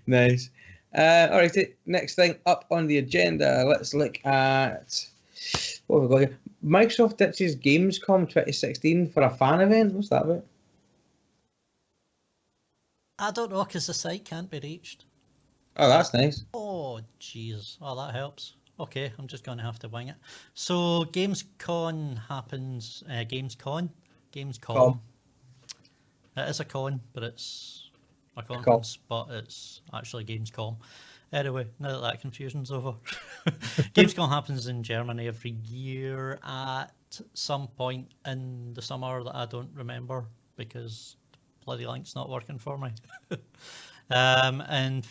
S1: Nice. All right, next thing up on the agenda, let's look at what have we got here. Microsoft ditches Gamescom 2016 for a fan event. What's that about?
S3: I don't know, because the site can't be reached.
S1: Oh, that's nice.
S3: Oh, jeez. Oh, that helps. Okay, I'm just going to have to wing it. So, Gamescom happens... Gamescom?
S1: Com.
S3: It is a con, but it's a conference, but it's actually Gamescom. Anyway, now that confusion's over. Gamescom happens in Germany every year at some point in the summer that I don't remember, because the bloody link's not working for me. And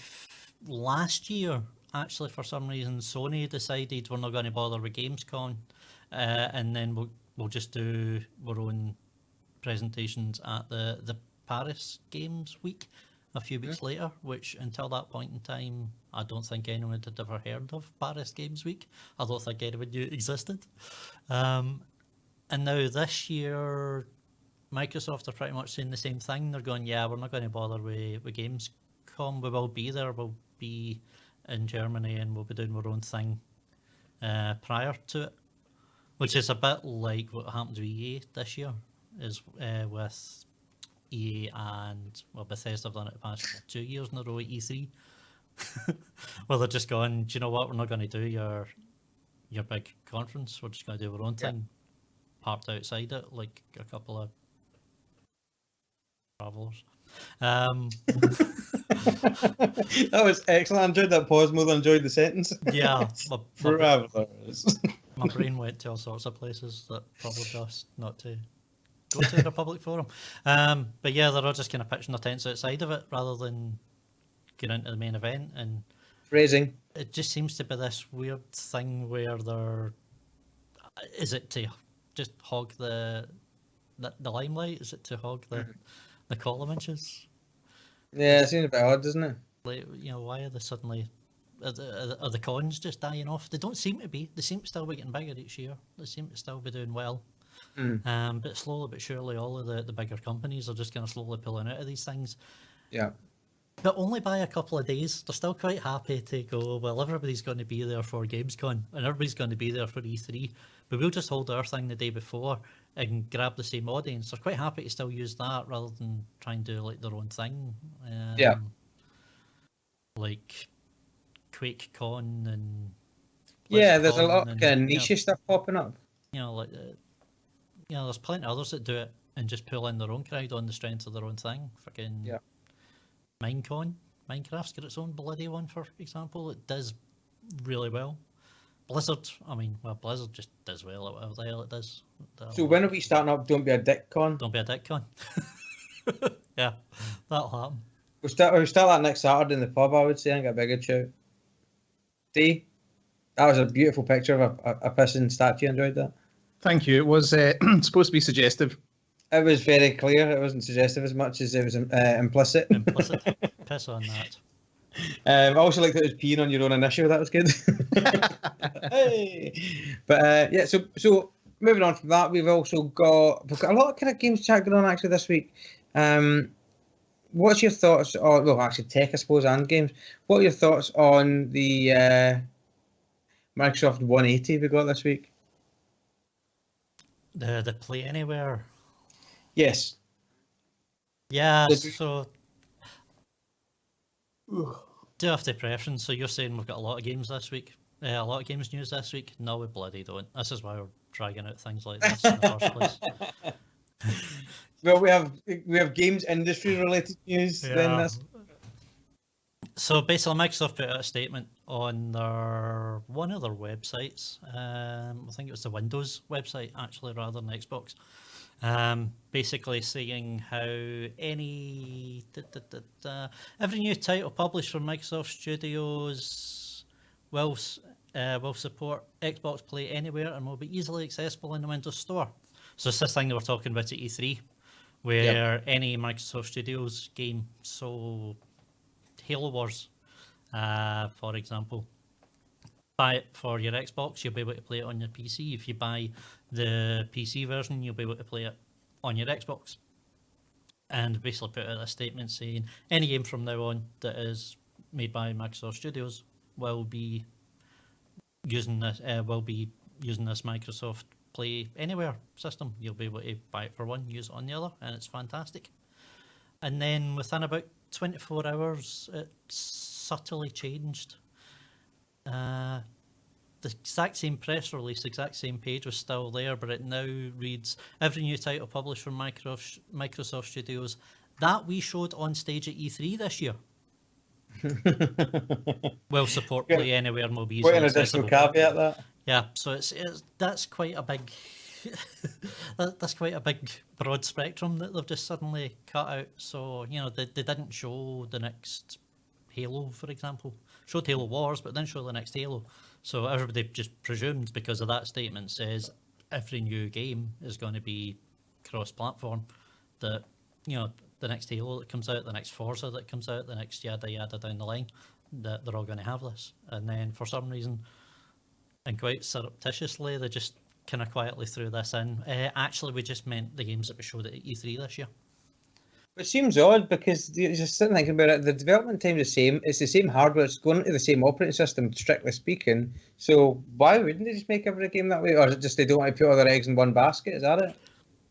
S3: last year, actually, for some reason, Sony decided we're not going to bother with Gamescom, and then we'll just do our own presentations at the Paris Games Week a few weeks later, which until that point in time, I don't think anyone had ever heard of Paris Games Week. I don't think anyone knew it existed. And now this year, Microsoft are pretty much saying the same thing. They're going, yeah, we're not going to bother with Gamescom. We will be there. We'll be in Germany and we'll be doing our own thing prior to it, which is a bit like what happened to EA this year, is with EA and, well, Bethesda have done it the past 2 years in a row at E3. Well, they're just going, do you know what? We're not going to do your big conference. We're just going to do our own thing, parked outside it, like a couple of travelers.
S1: That was excellent. I enjoyed that pause more than I enjoyed the sentence.
S3: Yeah,
S1: Travelers.
S3: my brain went to all sorts of places that probably best not to go to in a public forum. But yeah, they're all just kind of pitching their tents outside of it rather than getting into the main event, and
S1: Phrasing.
S3: it just seems to be this weird thing where is it to just hog the limelight? Is it to hog the column inches?
S1: Yeah, it seems a bit odd, doesn't it?
S3: Like, why are they suddenly... Are the cons just dying off? They don't seem to be. They seem to still be getting bigger each year. They seem to still be doing well. But slowly but surely, all of the bigger companies are just kind of slowly pulling out of these things.
S1: Yeah.
S3: But only by a couple of days. They're still quite happy to go, well, everybody's going to be there for Gamescom and everybody's going to be there for E3, but we'll just hold our thing the day before and grab the same audience. They're quite happy to still use that rather than try and do like their own thing. Like QuakeCon and
S1: there's a lot
S3: BlizzCon
S1: of kind of niche stuff popping up.
S3: There's plenty of others that do it and just pull in their own crowd on the strength of their own thing. Fucking Minecon, Minecraft's got its own bloody one, for example. It does really well. Blizzard, Blizzard just does well at whatever the hell it does.
S1: So when are we starting up Don't Be a Dick Con?
S3: Don't be a dick con. Yeah, that'll happen.
S1: We'll start that next Saturday in the pub, I would say. I think a big shout. D, that was a beautiful picture of a pissing statue. Enjoyed that.
S2: Thank you. It was supposed to be suggestive.
S1: It was very clear. It wasn't suggestive as much as it was implicit.
S3: Implicit. Piss on that.
S1: I also like that it was peeing on your own initial. That was good. Hey. But so moving on from that, we've got a lot of kind of games chat going on actually this week. What's your thoughts on, well, actually tech, I suppose, and games. What are your thoughts on the Microsoft 180 we got this week?
S3: The Play Anywhere.
S1: Yes.
S3: Yeah, so do have to preference. So you're saying we've got a lot of games this week? A lot of games news this week? No, we bloody don't. This is why we're dragging out things like this in the first place.
S1: Well, we have games industry related news. Then that's...
S3: So basically, Microsoft put out a statement on one of their websites. I think it was the Windows website actually, rather than Xbox. Basically saying how every new title published from Microsoft Studios will support Xbox Play Anywhere and will be easily accessible in the Windows Store. So it's this thing that we're talking about at E3, where any Microsoft Studios game, so Halo Wars, for example, buy it for your Xbox, you'll be able to play it on your PC. If you buy the PC version, you'll be able to play it on your Xbox. And basically put out a statement saying any game from now on that is made by Microsoft Studios will be using this Microsoft Play Anywhere system. You'll be able to buy it for one, use it on the other, and it's fantastic. And then within about 24 hours, it subtly changed. The exact same press release, the exact same page was still there, but it now reads, every new title published from Microsoft Studios that we showed on stage at E3 this year will support Play Anywhere and will be easily accessible.
S1: Quite an additional caveat, that.
S3: Yeah, so that's quite a big that's quite a big broad spectrum that they've just suddenly cut out. So they didn't show the next Halo, for example. Showed Halo Wars, but didn't show the next Halo. So everybody just presumed, because of that statement says every new game is going to be cross-platform, that the next Halo that comes out, the next Forza that comes out, the next yada yada down the line, that they're all going to have this. And then for some reason, and quite surreptitiously, they just kind of quietly threw this in. Actually, we just meant the games that we showed at E3 this year.
S1: It seems odd because you're just sitting thinking about it. The development time is the same. It's the same hardware. It's going to the same operating system, strictly speaking. So why wouldn't they just make every game that way? Or is it just they don't want to put all their eggs in one basket? Is that it?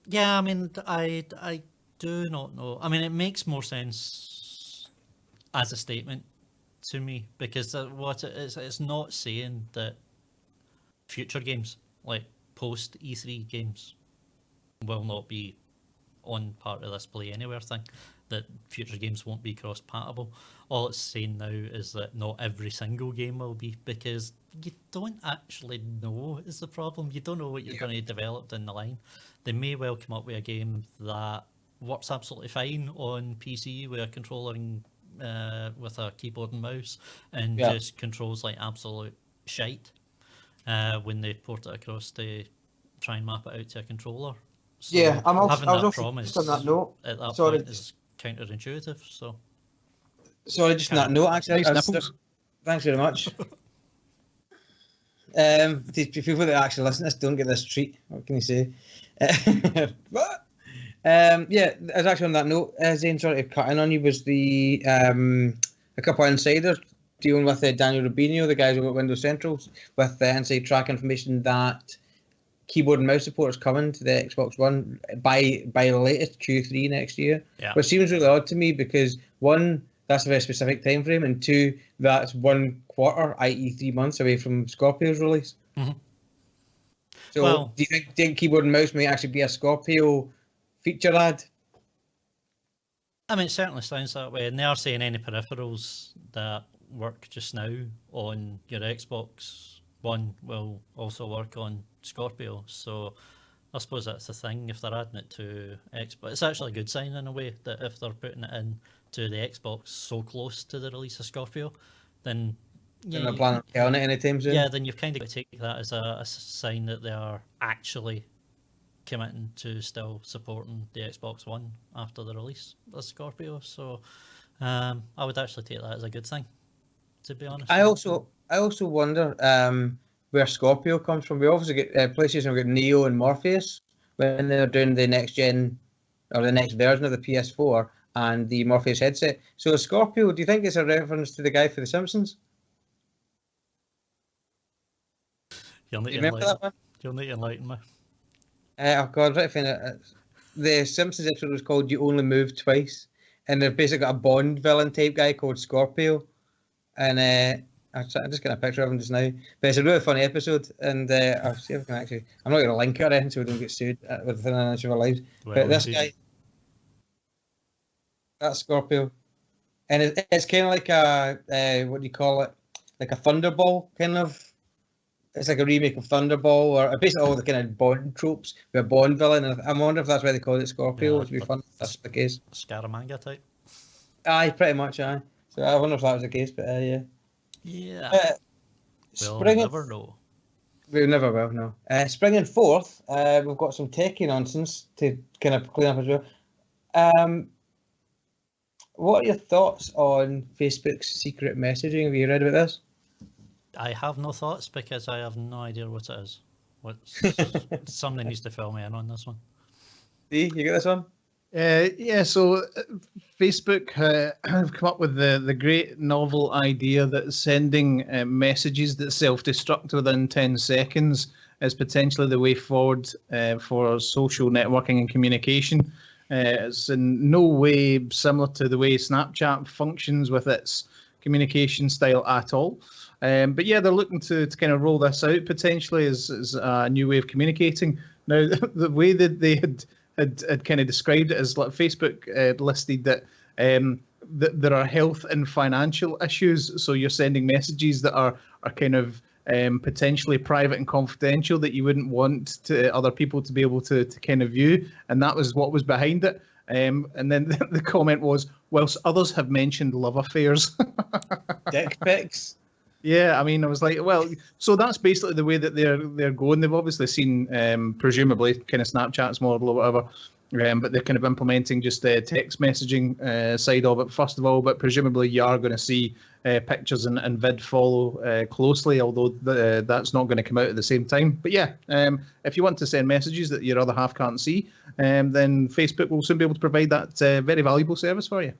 S3: Yeah, I mean, I do not know. I mean, it makes more sense as a statement to me because what it is, it's not saying that future games, like post E3 games, will not be on part of this Play Anywhere thing, that future games won't be cross-compatible. All it's saying now is that not every single game will be, because you don't actually know is the problem. You don't know what you're going to develop down the line. They may well come up with a game that works absolutely fine on PC with a controller and with a keyboard and mouse, and just controls like absolute shite when they port it across to try and map it out to a controller. So
S1: yeah, I'm also,
S3: having
S1: I was
S3: that
S1: also
S3: promise
S1: on that note.
S3: at that
S1: Sorry,
S3: point is counterintuitive. So
S1: sorry, just on that note. Actually,
S2: Nice nipples.
S1: Thanks very much. To people that actually listen to this, don't get this treat. What can you say? Yeah, as actually on that note, Xaine, sort of cutting on you, was the a couple of insiders dealing with Daniel Rubino, the guys over at Windows Central, with the inside track information that keyboard and mouse support is coming to the Xbox One by the latest Q3 next year.
S3: Yeah.
S1: Which seems really odd to me because, one, that's a very specific time frame, and two, that's 1 quarter, i.e. 3 months away from Scorpio's release.
S3: Mm-hmm.
S1: So
S3: well,
S1: do you think keyboard and mouse may actually be a Scorpio feature ad?
S3: I mean, it certainly sounds that way. And they are saying any peripherals that work just now on your Xbox One will also work on Scorpio. So I suppose that's the thing. If they're adding it to Xbox, it's actually a good sign in a way that if they're putting it in to the Xbox so close to the release of Scorpio, then
S1: They're not planning on killing it anytime soon.
S3: yeah, then you've kind of got to take that as a sign that they are actually committing to still supporting the Xbox One after the release of Scorpio. So I would actually take that as a good thing, to be honest.
S1: I also wonder where Scorpio comes from. We obviously get PlayStation, we got Neo and Morpheus when they're doing the next gen or the next version of the PS4 and the Morpheus headset. So Scorpio, do you think it's a reference to the guy for The Simpsons?
S3: You'll need
S1: Do you
S3: to
S1: remember that one?
S3: You'll need to enlighten me.
S1: Oh God, I'm trying to find it. The Simpsons episode was called "You Only Move Twice," and they've basically got a Bond villain type guy called Scorpio, and I'm just getting a picture of him just now. But it's a really funny episode, and I'll see if I can actually. I'm not going to link it or anything so we don't get sued within an inch of our lives.
S3: Well,
S1: but this guy, that's Scorpio, and it's kind of like a what do you call it? Like a Thunderball kind of. It's like a remake of Thunderball, or basically all the kind of Bond tropes with a Bond villain. And I wonder if that's why they call it Scorpio, which would be fun if that's the case.
S3: Scaramanga type.
S1: Aye, pretty much, aye. So I wonder if that was the case, but yeah.
S3: Yeah. We'll never know.
S1: We never will, no. Springing forth, we've got some techie nonsense to kind of clean up as well. What are your thoughts on Facebook's secret messaging? Have you read about this?
S3: I have no thoughts because I have no idea what it is. Somebody needs to fill me in on this one.
S1: See, you got this one?
S2: Yeah, so Facebook have come up with the great novel idea that sending messages that self-destruct within 10 seconds is potentially the way forward for social networking and communication. It's in no way similar to the way Snapchat functions with its communication style at all. But yeah, they're looking to kind of roll this out potentially as a new way of communicating. Now, the way that they had kind of described it is like Facebook listed that there are health and financial issues. So you're sending messages that are kind of potentially private and confidential that you wouldn't want to other people to be able to kind of view. And that was what was behind it. And then the comment was, whilst others have mentioned love affairs.
S1: Dick pics.
S2: Yeah, I mean, I was like, well, so that's basically the way that they're going. They've obviously seen, presumably, kind of Snapchat's model or whatever, But they're kind of implementing just the text messaging side of it first of all. But presumably you are going to see pictures and vid follow closely, although that's not going to come out at the same time. But yeah, if you want to send messages that your other half can't see, then Facebook will soon be able to provide that very valuable service for you.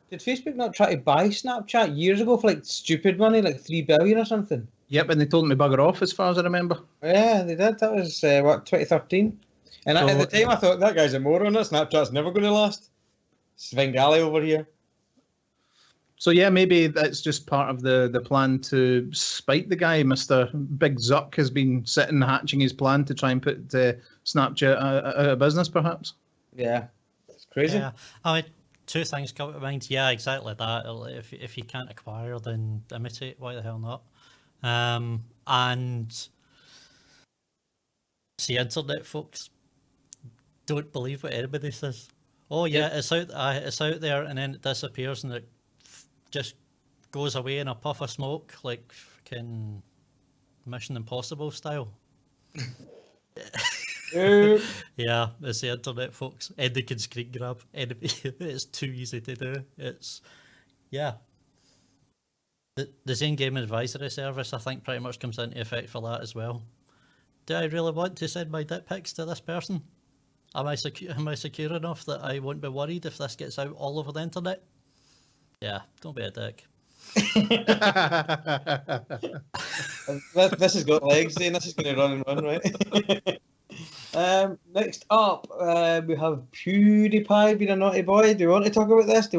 S1: Did Facebook not try to buy Snapchat years ago for like stupid money, like $3 billion or something?
S2: Yep, and they told them to bugger off, as far as I remember.
S1: Yeah, they did. That was 2013. And at the time, I thought that guy's a moron. That Snapchat's never going to last. Svengali over here.
S2: So yeah, maybe that's just part of the plan to spite the guy. Mr. Big Zuck has been sitting hatching his plan to try and put Snapchat out of business, perhaps.
S1: Yeah, it's crazy.
S3: Yeah, I mean, two things come to mind. Yeah, exactly that. If you can't acquire, then imitate. Why the hell not? And it's the internet, folks. Don't believe what anybody says. Oh yeah, it's out there, and then it disappears, and it just goes away in a puff of smoke, like fucking Mission Impossible style. Yeah, it's the internet, folks. Anybody can screen grab. It's too easy to do. It's the Xaine Game Advisory Service, I think, pretty much comes into effect for that as well. Do I really want to send my dick pics to this person? Am I secure enough that I won't be worried if this gets out all over the internet? Yeah, don't be a dick.
S1: This has got legs, Zane. This is going to run and run, right? Next up, we have PewDiePie being a naughty boy. Do you want to talk about this? Do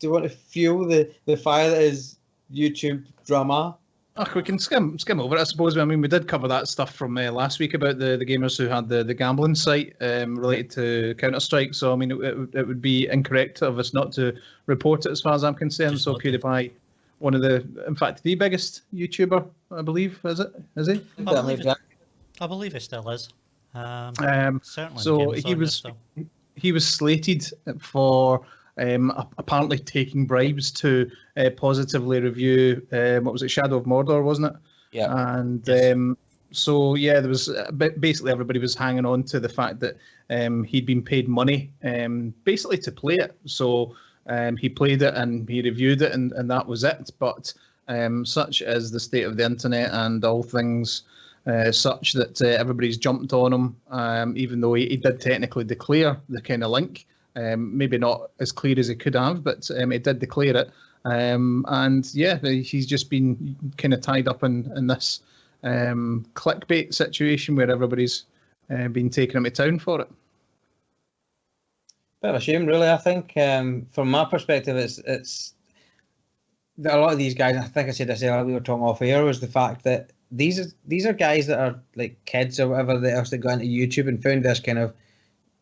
S1: you want to fuel the fire that is YouTube drama?
S2: Oh, we can skim over it, I suppose. I mean, we did cover that stuff from last week about the gamers who had the gambling site related to Counter-Strike. So, I mean, it would be incorrect of us not to report it as far as I'm concerned. So, PewDiePie, one of in fact, the biggest YouTuber, I believe, is he?
S3: I believe he still is. Certainly.
S2: So he was slated for apparently taking bribes to positively review what was it, Shadow of Mordor, wasn't it?
S1: Yeah.
S2: And yes. So yeah, there was basically everybody was hanging on to the fact that he'd been paid money basically to play it. So he played it and he reviewed it, and that was it. But such as the state of the internet and all things such that everybody's jumped on him, even though he did technically declare the kind of link. Maybe not as clear as he could have, but he did declare it. And yeah, he's just been kind of tied up in this clickbait situation where everybody's been taking him to town for it.
S1: Bit of a shame, really. I think from my perspective, it's a lot of these guys. I think I said this earlier. We were talking off air. Was the fact that these are guys that are like kids or whatever else that got into YouTube and found this kind of.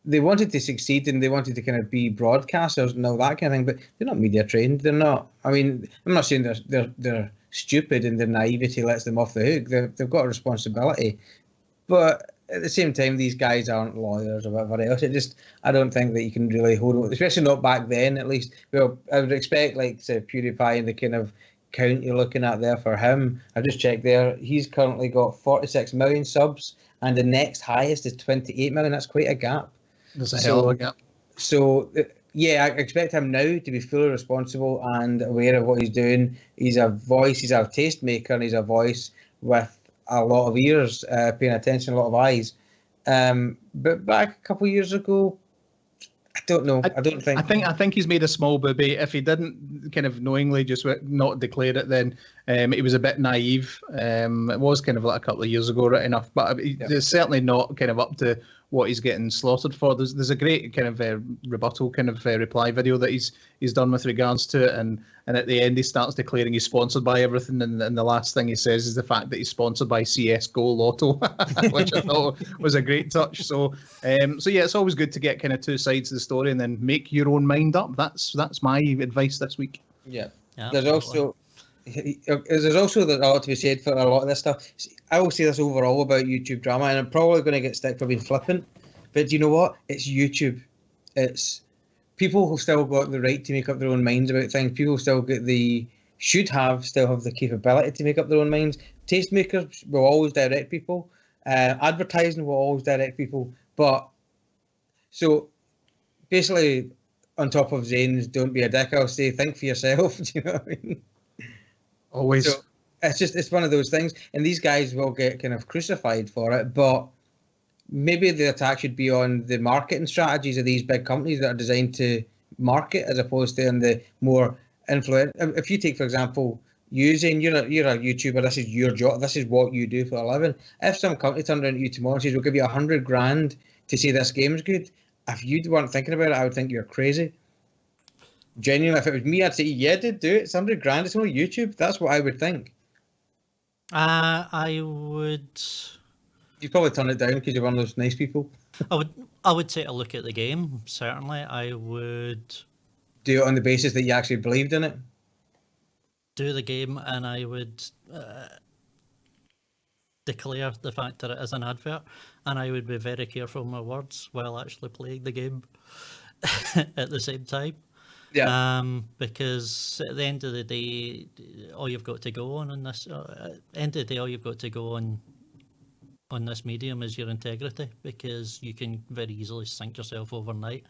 S1: They wanted to succeed and they wanted to kind of be broadcasters and all that kind of thing, but they're not media trained. They're not. I mean, I'm not saying they're stupid and their naivety lets them off the hook. They've got a responsibility, but at the same time, these guys aren't lawyers or whatever else. I don't think that you can really hold on, especially not back then. At least, well, I would expect like say PewDiePie and the kind of count you're looking at there for him. I've just checked there. He's currently got 46 million subs, and the next highest is 28 million. That's quite a gap.
S2: There's a hell of a gap.
S1: So, yeah, I expect him now to be fully responsible and aware of what he's doing. He's a voice, he's a tastemaker, and he's a voice with a lot of ears, paying attention, a lot of eyes. But back a couple of years ago, I don't know. I
S2: think he's made a small booby. If he didn't kind of knowingly just not declare it, then it was a bit naive. It was kind of like a couple of years ago, right enough, but it's certainly not kind of up to what he's getting slaughtered for. There's a great kind of rebuttal kind of reply video that he's done with regards to it, and at the end he starts declaring he's sponsored by everything, and the last thing he says is the fact that he's sponsored by CS:GO Lotto, which I thought was a great touch. So yeah, it's always good to get kind of two sides of the story and then make your own mind up. That's my advice this week.
S1: Yeah. There's also a lot to be said for a lot of this stuff. I will say this overall about YouTube drama, and I'm probably going to get stick for being flippant, but you know what? It's YouTube. It's people who still got the right to make up their own minds about things. People still still have the capability to make up their own minds. Tastemakers will always direct people. Advertising will always direct people. But so basically, on top of Xaine's "Don't be a dick," I'll say, "Think for yourself." Do you know what I mean?
S2: Always.
S1: So it's one of those things, and these guys will get kind of crucified for it, but maybe the attack should be on the marketing strategies of these big companies that are designed to market, as opposed to on the more influent. If you take, for example, using you're a YouTuber, this is your job, this is what you do for a living. If some company turned around to you tomorrow and says, "We'll give you $100,000 to say this game's good," if you weren't thinking about it, I would think you're crazy. Genuinely, if it was me, I'd say, "Yeah, dude, do it. It's $100,000. It's only YouTube." That's what I would think.
S3: I would.
S1: You'd probably turn it down because you're one of those nice people.
S3: I would take a look at the game. Certainly, I would
S1: Do it on the basis that you actually believed in it.
S3: do the game, and I would declare the fact that it is an advert, and I would be very careful with my words while actually playing the game at the same time.
S1: Yeah.
S3: Because at the end of the day, all you've got to go on this. At the end of the day, all you've got to go on this medium is your integrity, because you can very easily sink yourself overnight,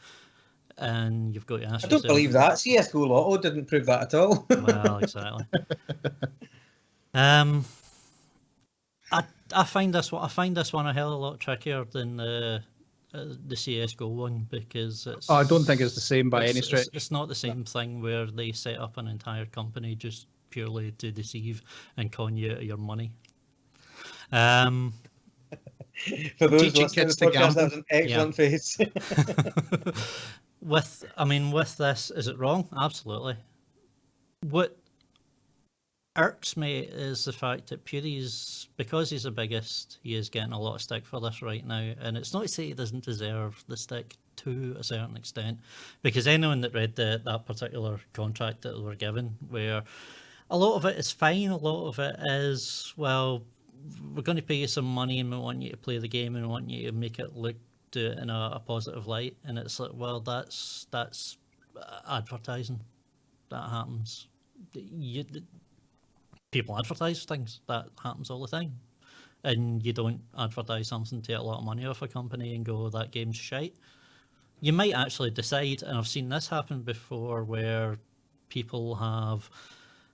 S3: and you've got to ask
S1: I don't believe that. CSGO Lotto didn't prove that at all.
S3: Well, exactly. I find this one a hell of a lot trickier than the CSGO one, because it's.
S2: I don't think it's the same by any stretch.
S3: It's not the same thing where they set up an entire company just purely to deceive and con you out of your money.
S1: For those
S2: Teaching
S1: listening to
S2: kids
S1: the
S2: to
S1: podcast,
S2: gamble.
S1: that was an excellent face.
S3: With this, is it wrong? Absolutely. What irks me is the fact that Pewdie's, because he's the biggest, he is getting a lot of stick for this right now. And it's not to say he doesn't deserve the stick to a certain extent, because anyone that read that particular contract that they were given, where a lot of it is fine, a lot of it is, well, we're going to pay you some money and we want you to play the game and we want you to make it do it in a positive light. And it's like, well, that's advertising. That happens. People advertise things. That happens all the time. And you don't advertise something to get a lot of money off a company and go, that game's shite. You might actually decide, and I've seen this happen before, where people have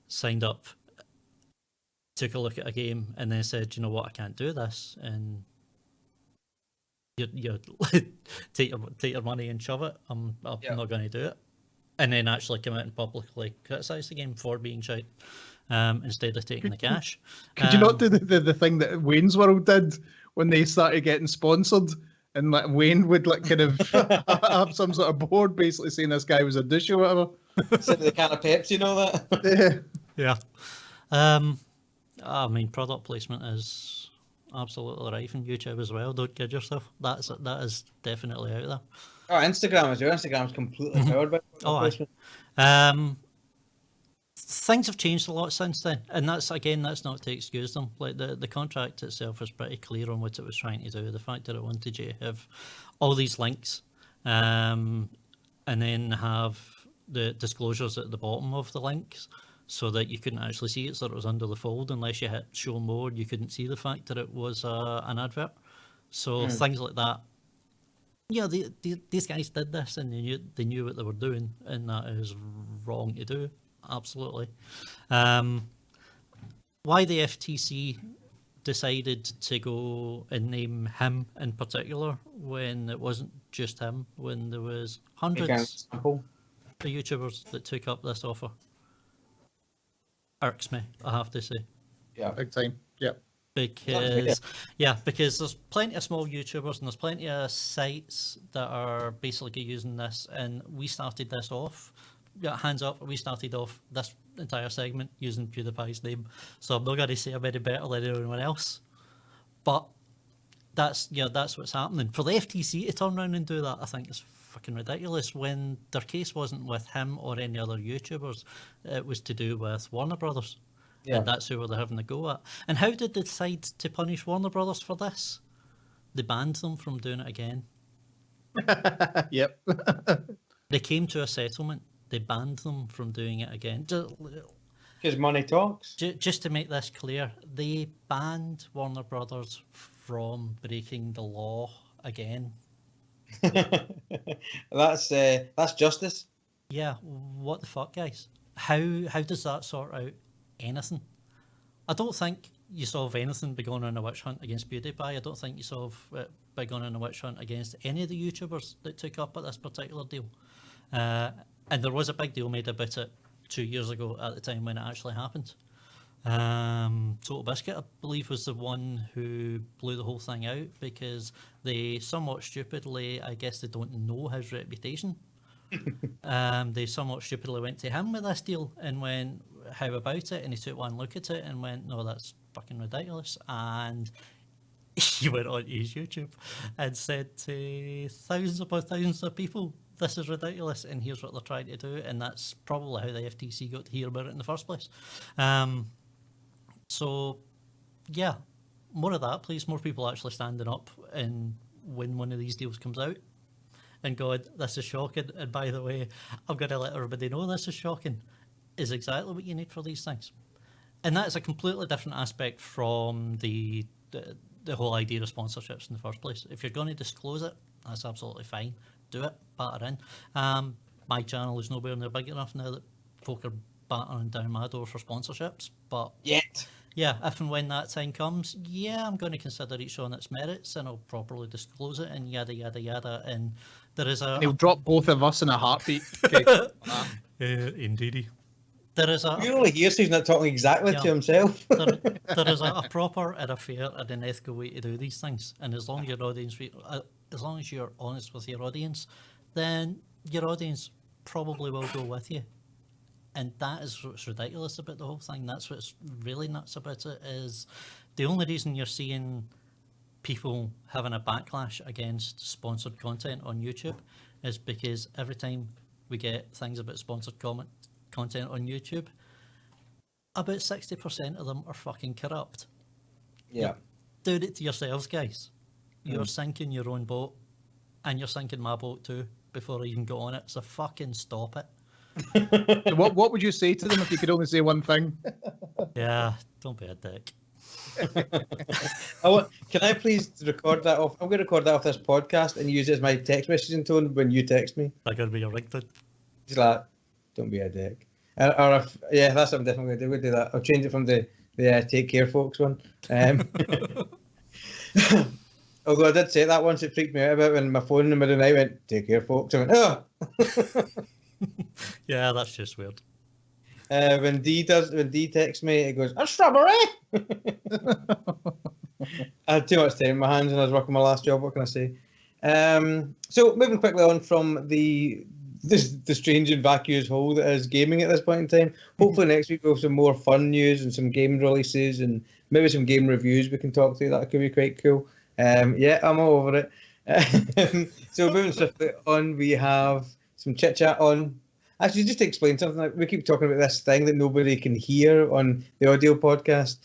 S3: signed up, took a look at a game, and then said, "You know what, I can't do this," and you take your money and shove it. I'm not going to do it, and then actually come out and publicly criticise the game for being shite, instead of taking the cash.
S2: Could you not do the thing that Wayne's World did when they started getting sponsored? And like Wayne would like kind of have some sort of board basically saying this guy was a douche or whatever.
S1: Sitting with a can of Pepsi, you know that?
S2: Yeah.
S3: I mean, product placement is absolutely rife on YouTube as well. Don't kid yourself. That is definitely out there.
S1: Oh, Instagram as well. Instagram's completely powered by product placement.
S3: Things have changed a lot since then, and that's not to excuse them. Like the contract itself was pretty clear on what it was trying to do. The fact that it wanted you to have all these links, and then have the disclosures at the bottom of the links, so that you couldn't actually see it, so that it was under the fold. Unless you hit show more, you couldn't see the fact that it was an advert. So things like that. Yeah, these guys did this, and they knew what they were doing, and that is wrong to do. Absolutely. Why the FTC decided to go and name him in particular when it wasn't just him, when there was hundreds of YouTubers that took up this offer, irks me, I have to say.
S2: Yeah, big time. Yeah.
S3: Because there's plenty of small YouTubers and there's plenty of sites that are basically using this, and we started this off. Yeah, hands up, we started off this entire segment using PewDiePie's name, so I'm not going to say I'm any better than anyone else, but that's what's happening. For the FTC to turn around and do that, I think is fucking ridiculous, when their case wasn't with him or any other YouTubers. It was to do with Warner Brothers. Yeah. And that's who they're having a go at. And how did they decide to punish Warner Brothers for this? They banned them from doing it again.
S2: Yep.
S3: They came to a settlement. They banned them from doing it again.
S1: Because money talks.
S3: Just to make this clear, they banned Warner Brothers from breaking the law again.
S1: That's justice.
S3: Yeah, what the fuck, guys? How does that sort out anything? I don't think you solve anything by going on a witch hunt against PewDiePie. I don't think you solve it by going on a witch hunt against any of the YouTubers that took up at this particular deal. And there was a big deal made about it 2 years ago at the time when it actually happened. Total Biscuit, I believe, was the one who blew the whole thing out because they somewhat stupidly, I guess they don't know his reputation. They somewhat stupidly went to him with this deal and went, how about it? And he took one look at it and went, no, that's fucking ridiculous. And he went on his YouTube and said to thousands upon thousands of people, this is ridiculous and here's what they're trying to do. And that's probably how the FTC got to hear about it in the first place. So, yeah, more of that, please. More people actually standing up and when one of these deals comes out and God, this is shocking. And by the way, I'm going to let everybody know this is shocking, is exactly what you need for these things. And that's a completely different aspect from the whole idea of sponsorships in the first place. If you're going to disclose it, that's absolutely fine. Do it, batter in. My channel is nowhere near big enough now that folk are battering down my door for sponsorships, but
S1: yet.
S3: Yeah, if and when that time comes, yeah, I'm going to consider each on its merits and I'll properly disclose it and yada, yada, yada. And there is a...
S2: And he'll drop both of us in a heartbeat. Okay.
S3: Indeedy. There is a...
S1: You only hear so he's not talking exactly to himself.
S3: there is a proper and a fair and an ethical way to do these things. And as long as your audience, as long as you're honest with your audience, then your audience probably will go with you. And that is what's ridiculous about the whole thing. That's what's really nuts about it, is the only reason you're seeing people having a backlash against sponsored content on YouTube is because every time we get things about sponsored content on YouTube, about 60% of them are fucking corrupt.
S1: Yeah.
S3: You're doing it to yourselves, guys. You're sinking your own boat, and you're sinking my boat too before I even go on it. So fucking stop it.
S2: What would you say to them if you could only say one thing?
S3: Yeah, don't be a dick.
S1: Can I please record that off? I'm going to record that off this podcast and use it as my text messaging tone when you text me.
S3: That could be your ringtone.
S1: Just like, don't be a dick. Or if, yeah, that's what I'm definitely going to do. We'll do that. I'll change it from the take care folks one. Although I did say that once, it freaked me out about when my phone in the middle of the night went, take care folks. I went, oh.
S3: Yeah, that's just weird.
S1: When D texts me, it goes, a strawberry. I had too much time in my hands when I was working my last job. What can I say? So moving quickly on from the strange and vacuous hole that is gaming at this point in time. Hopefully next week we'll have some more fun news and some game releases and maybe some game reviews we can talk to. That could be quite cool. Yeah, I'm all over it. So moving swiftly on, we have some chit chat on. Actually, just to explain something, like we keep talking about this thing that nobody can hear on the audio podcast.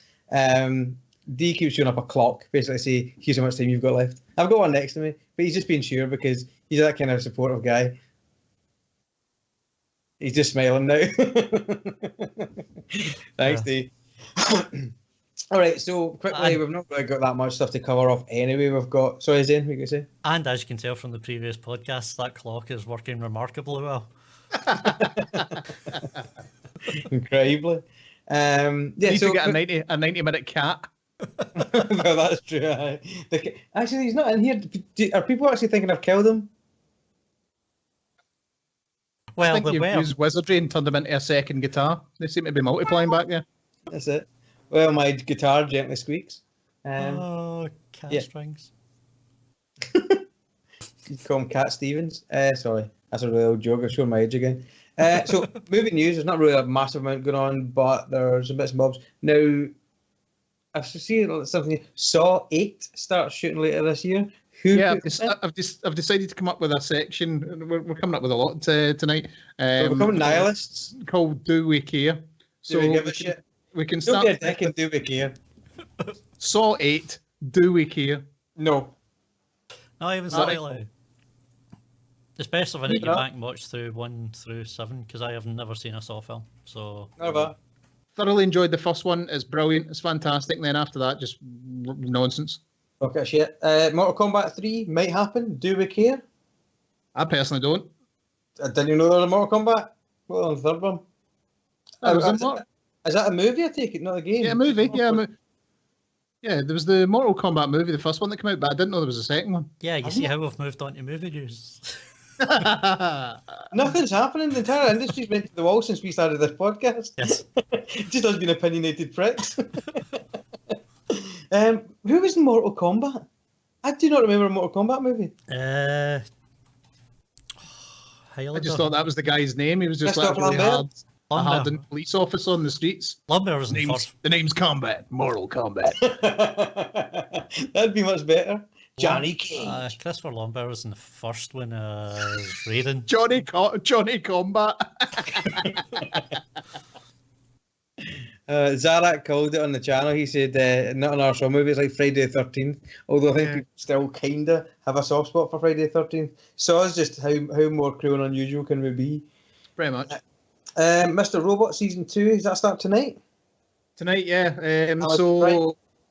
S1: D keeps showing up a clock, basically say, here's how much time you've got left. I've got one next to me, but he's just being sure because he's that kind of supportive guy. He's just smiling now. Thanks, D. All right, so quickly, we've not really got that much stuff to cover off anyway. We've got... Sorry, Xaine, what are you going to say?
S3: And as you can tell from the previous podcast, that clock is working remarkably well.
S1: Incredibly. Yeah,
S2: need
S1: so
S2: to get a 90-minute cat.
S1: No, that's true. Actually, he's not in here. Are people actually thinking I've killed him?
S3: Well,
S2: I think you've used wizardry and turned them into a second guitar. They seem to be multiplying back there.
S1: That's it. Well, my guitar gently squeaks.
S3: Cat strings.
S1: You call him Cat Stevens? Sorry, that's a really old joke. I'm showing my age again. So, movie news. There's not really a massive amount going on, but there's some bits and bobs. Now, I've seen something. Saw 8 starts shooting later this year.
S2: I've decided to come up with a section. We're coming up with a lot tonight.
S1: We're becoming nihilists.
S2: Called Do We Care?
S1: Do we give a shit?
S2: We can
S1: Don't
S2: start.
S1: be a dick and do we care?
S2: Saw 8. Do we care?
S1: No.
S3: Not even slightly. Especially if I need to go back and watch through 1 through 7 because I have never seen a Saw film. So
S1: never.
S2: Thoroughly enjoyed the first one. It's brilliant. It's fantastic. And then after that, just nonsense.
S1: Okay, shit. Mortal Kombat 3 might happen. Do we care?
S2: I personally don't.
S1: I didn't even know there was a Mortal Kombat. Well, on the third one. Is that a movie? I take it, not a game.
S2: Yeah, a movie. Yeah, there was the Mortal Kombat movie, the first one that came out, but I didn't know there was a second one.
S3: Yeah, you see how we've moved on to movie news.
S1: Nothing's happening. The entire industry's went to the wall since we started this podcast.
S3: Yes.
S1: Just us being opinionated pricks. Who was in Mortal Kombat? I do not remember a Mortal Kombat movie.
S2: I just thought that was the guy's name. He was just like a really hardened police officer on the streets.
S3: Lambert was in
S2: the name's Combat. Mortal Kombat.
S1: That'd be much better. Johnny Cage.
S3: Christopher Lambert was in the first one as Raiden.
S2: Johnny Combat.
S1: Zarak called it on the channel. He said, not an arsehole movie, it's like Friday the 13th. Although I think people still kind of have a soft spot for Friday the 13th. So it's just how more cruel and unusual can we be?
S2: Pretty much.
S1: Mr. Robot Season 2, does that start tonight?
S2: Tonight, yeah.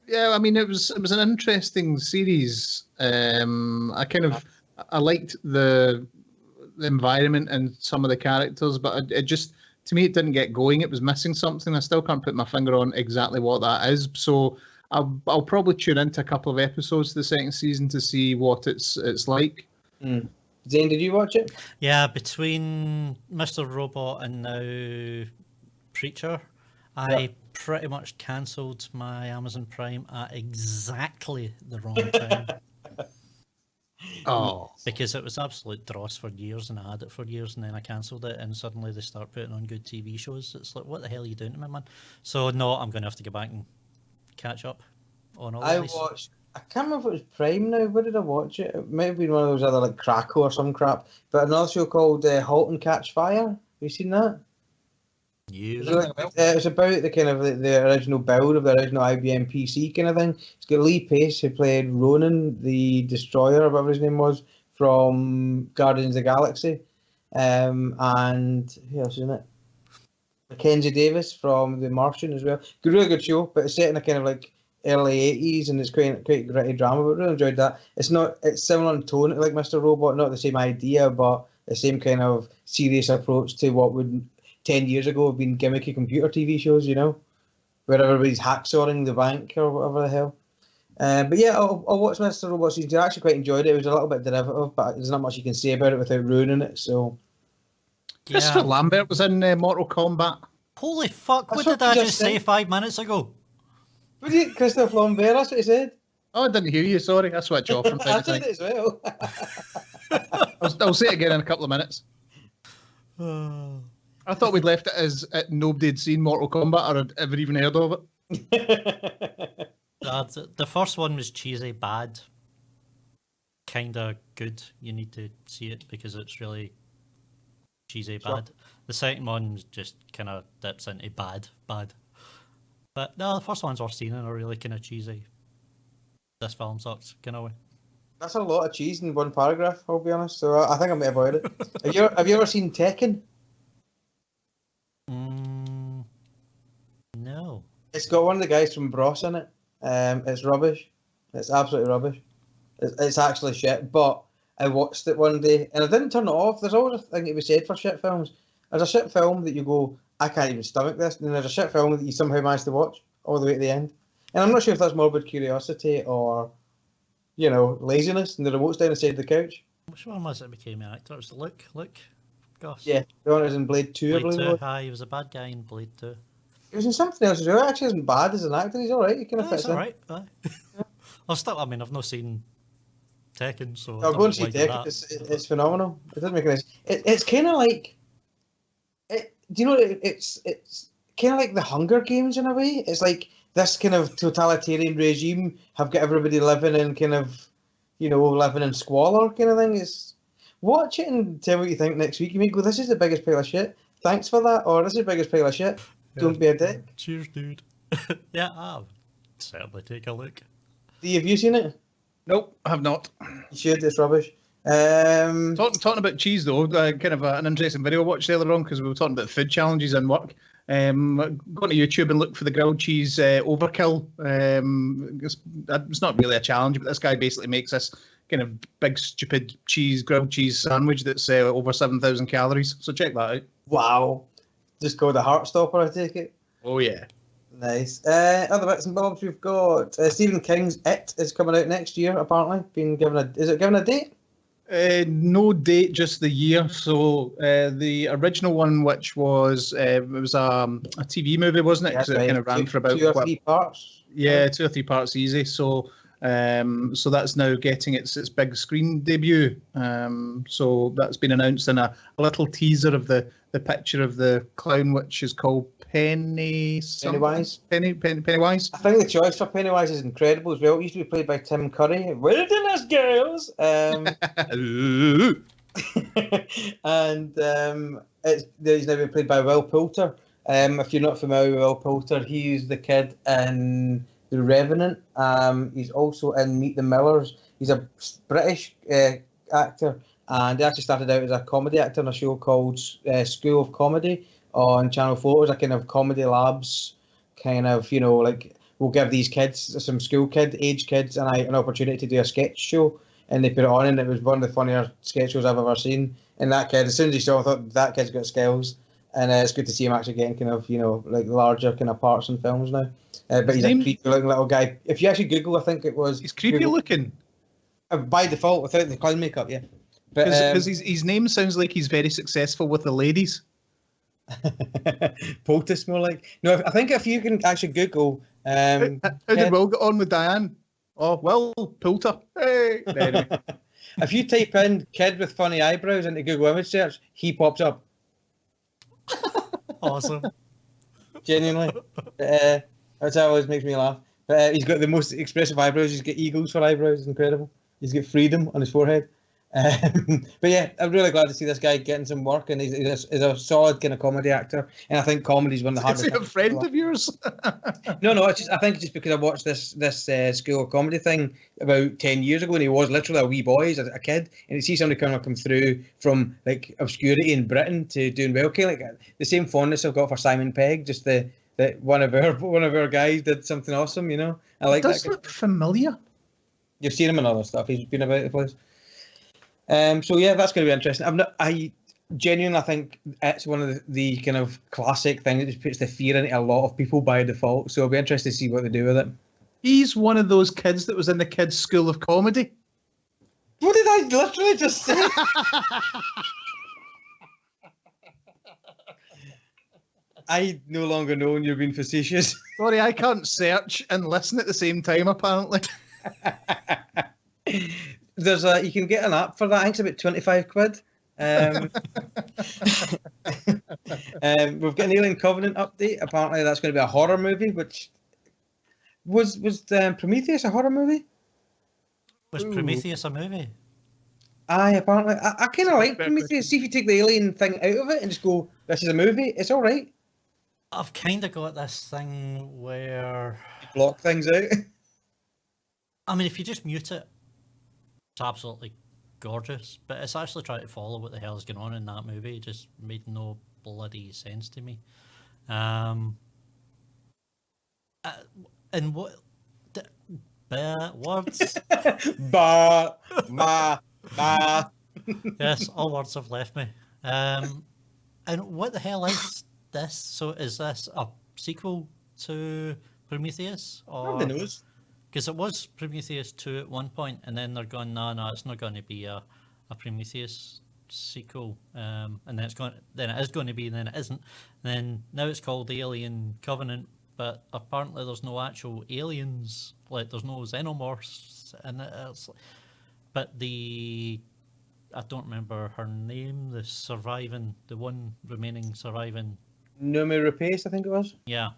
S2: Yeah, I mean, it was an interesting series. I liked the environment and some of the characters, but it just, to me, it didn't get going. It was missing something. I still can't put my finger on exactly what that is. So I'll probably tune into a couple of episodes of the second season to see what it's like.
S1: Xaine, did you watch it?
S3: Yeah, between Mr. Robot and now Preacher, I pretty much cancelled my Amazon Prime at exactly the wrong time. Because it was absolute dross for years, and I had it for years, and then I cancelled it, and suddenly they start putting on good TV shows. It's like, what the hell are you doing to me, man? So no, I'm going to have to go back and catch up on all of these.
S1: I can't remember if it was Prime now. Where did I watch it? It might have been one of those other like Crackle or some crap. But another show called Halt and Catch Fire. Have you seen that? It was about the kind of the original build of the original IBM PC kind of thing. It's got Lee Pace, who played Ronan the Destroyer, or whatever his name was, from Guardians of the Galaxy. And who else is in it? Mackenzie Davis from The Martian as well. Really good show, but it's set in a kind of like early 80s, and it's quite gritty drama, but really enjoyed that. It's similar in tone to like Mr. Robot, not the same idea, but the same kind of serious approach to what would 10 years ago have been gimmicky computer TV shows, where everybody's hacksawing the bank or whatever the hell. But yeah, I'll watch Mr. Robot Season 2. I actually quite enjoyed it. It was a little bit derivative, but there's not much you can say about it without ruining it, so...
S2: Christopher Lambert was in Mortal Kombat.
S3: Holy fuck, what did I just say 5 minutes ago?
S1: What did you, Christopher Lambert, that's what he said.
S2: Oh, I didn't hear you, sorry. I switch off from time to time.
S1: I said it as well.
S2: I'll say it again in a couple of minutes. I thought we'd left it as nobody had seen Mortal Kombat or had ever even heard of it.
S3: The first one was cheesy, bad, kind of good. You need to see it because it's really cheesy, bad. The second one just kind of dips into bad. But no, the first one's worth seeing and are really kind of cheesy. This film sucks, kind of way.
S1: That's a lot of cheese in one paragraph, I'll be honest. So I think I might avoid it. Have you ever seen Tekken?
S3: No.
S1: It's got one of the guys from Bros in it. It's rubbish. It's absolutely rubbish. It's actually shit. But I watched it one day and I didn't turn it off. There's always a thing to be said for shit films. There's a shit film that you go, I can't even stomach this. And there's a shit film that you somehow manage to watch all the way to the end. And I'm not sure if that's morbid curiosity or, laziness and the remote's down the side of the couch.
S3: Which one was it became an actor? It was Luke? Gosh.
S1: Yeah, the one that was in Blade 2, I believe.
S3: Blade 2, he was a bad guy in Blade 2.
S1: He was in something else as well. Actually, isn't bad as an actor. He's alright. He kind of fits in.
S3: Alright. I've not seen Tekken, so...
S1: I'll go and see Tekken. It's phenomenal. It doesn't make any sense. It's kind of like... It's kind of like the Hunger Games in a way. It's like this kind of totalitarian regime have got everybody living in kind of, living in squalor kind of thing. Watch it and tell me what you think next week. You may go, this is the biggest pile of shit. Thanks for that. Or this is the biggest pile of shit. Don't be a dick.
S3: Cheers, dude. Yeah, I'll certainly take a look.
S1: Have you seen it?
S2: Nope, I have not.
S1: You should. It's rubbish.
S2: Talking about cheese though, kind of an interesting video I watched earlier on because we were talking about food challenges in work. Go to YouTube and look for the grilled cheese overkill. It's not really a challenge, but this guy basically makes this kind of big, stupid grilled cheese sandwich that's over 7,000 calories. So check that out.
S1: Wow. Just called a Heartstopper, I take it.
S2: Oh, yeah.
S1: Nice. Other bits and bobs, we've got Stephen King's It is coming out next year, apparently. Is it given a date?
S2: No date, just the year. So the original one, which was it was a TV movie, wasn't it? Because it kind of ran for about
S1: 2 or 3 parts.
S2: Yeah, 2 or 3 parts easy. So so that's now getting its big screen debut. So that's been announced in a little teaser of the picture of the clown, which is called
S1: Pennywise.
S2: Pennywise.
S1: I think the choice for Pennywise is incredible as well. It used to be played by Tim Curry. Wilderness Girls. And he's now been played by Will Poulter. If you're not familiar with Will Poulter, he's the kid in The Revenant. He's also in Meet the Millers. He's a British actor, and he actually started out as a comedy actor in a show called School of Comedy on Channel 4. It was a kind of comedy labs kind of, like, we'll give these kids, some school age kids, an opportunity to do a sketch show, and they put it on, and it was one of the funnier sketch shows I've ever seen. And that kid, as soon as he saw, I thought, that kid's got skills, and it's good to see him actually getting kind of, like larger kind of parts in films now. But he's a creepy looking little guy. If you actually Google, I think it was...
S2: He's creepy looking.
S1: By default, without the clown makeup, yeah.
S2: Because his name sounds like he's very successful with the ladies.
S1: Poultice, more like. No, I think if you can actually Google...
S2: how did Will get on with Diane? Oh, Will Poulter. Hey! Anyway.
S1: If you type in kid with funny eyebrows into Google image search, he pops up.
S3: Awesome.
S1: Genuinely. That always makes me laugh. But he's got the most expressive eyebrows. He's got eagles for eyebrows. It's incredible. He's got freedom on his forehead. But yeah, I'm really glad to see this guy getting some work, and he's a solid kind of comedy actor. And I think comedy is one of the hardest.
S2: Is he a friend of yours?
S1: No. I think it's just because I watched this School of Comedy thing about 10 years ago, and he was literally a wee boy as a kid, and you see somebody kind of come through from like obscurity in Britain to doing well. Okay, like the same fondness I've got for Simon Pegg, just that one of our guys did something awesome. I like that.
S2: Does look familiar.
S1: You've seen him in other stuff. He's been about the place. So yeah, that's going to be interesting. I genuinely think it's one of the kind of classic things that just puts the fear into a lot of people by default. So I'll be interested to see what they do with it.
S2: He's one of those kids that was in the kids' School of Comedy.
S1: What did I literally just say? I no longer know when you're being facetious.
S2: Sorry, I can't search and listen at the same time, apparently.
S1: You can get an app for that. I think it's about 25 quid. We've got an Alien Covenant update. Apparently that's going to be a horror movie, which was Prometheus a horror movie?
S3: Was Prometheus a movie?
S1: Aye, apparently. I kind of like Prometheus. See if you take the alien thing out of it and just go, this is a movie, it's all right.
S3: I've kind of got this thing where...
S1: You block things out.
S3: I mean, if you just mute it, it's absolutely gorgeous, but it's actually trying to follow what the hell is going on in that movie. It just made no bloody sense to me. And what... words?
S1: Ba, ma, ba.
S3: Yes, all words have left me. And what the hell is this? So is this a sequel to Prometheus? Or...
S1: Nobody knows.
S3: Because it was Prometheus 2 at one point, and then they're going, no, it's not going to be a Prometheus sequel. And then it is going to be, and then it isn't. And then now it's called the Alien Covenant, but apparently there's no actual aliens, like there's no xenomorphs, and but I don't remember her name, the one remaining surviving.
S1: Noomi Rapace, I think it was.
S3: Yeah.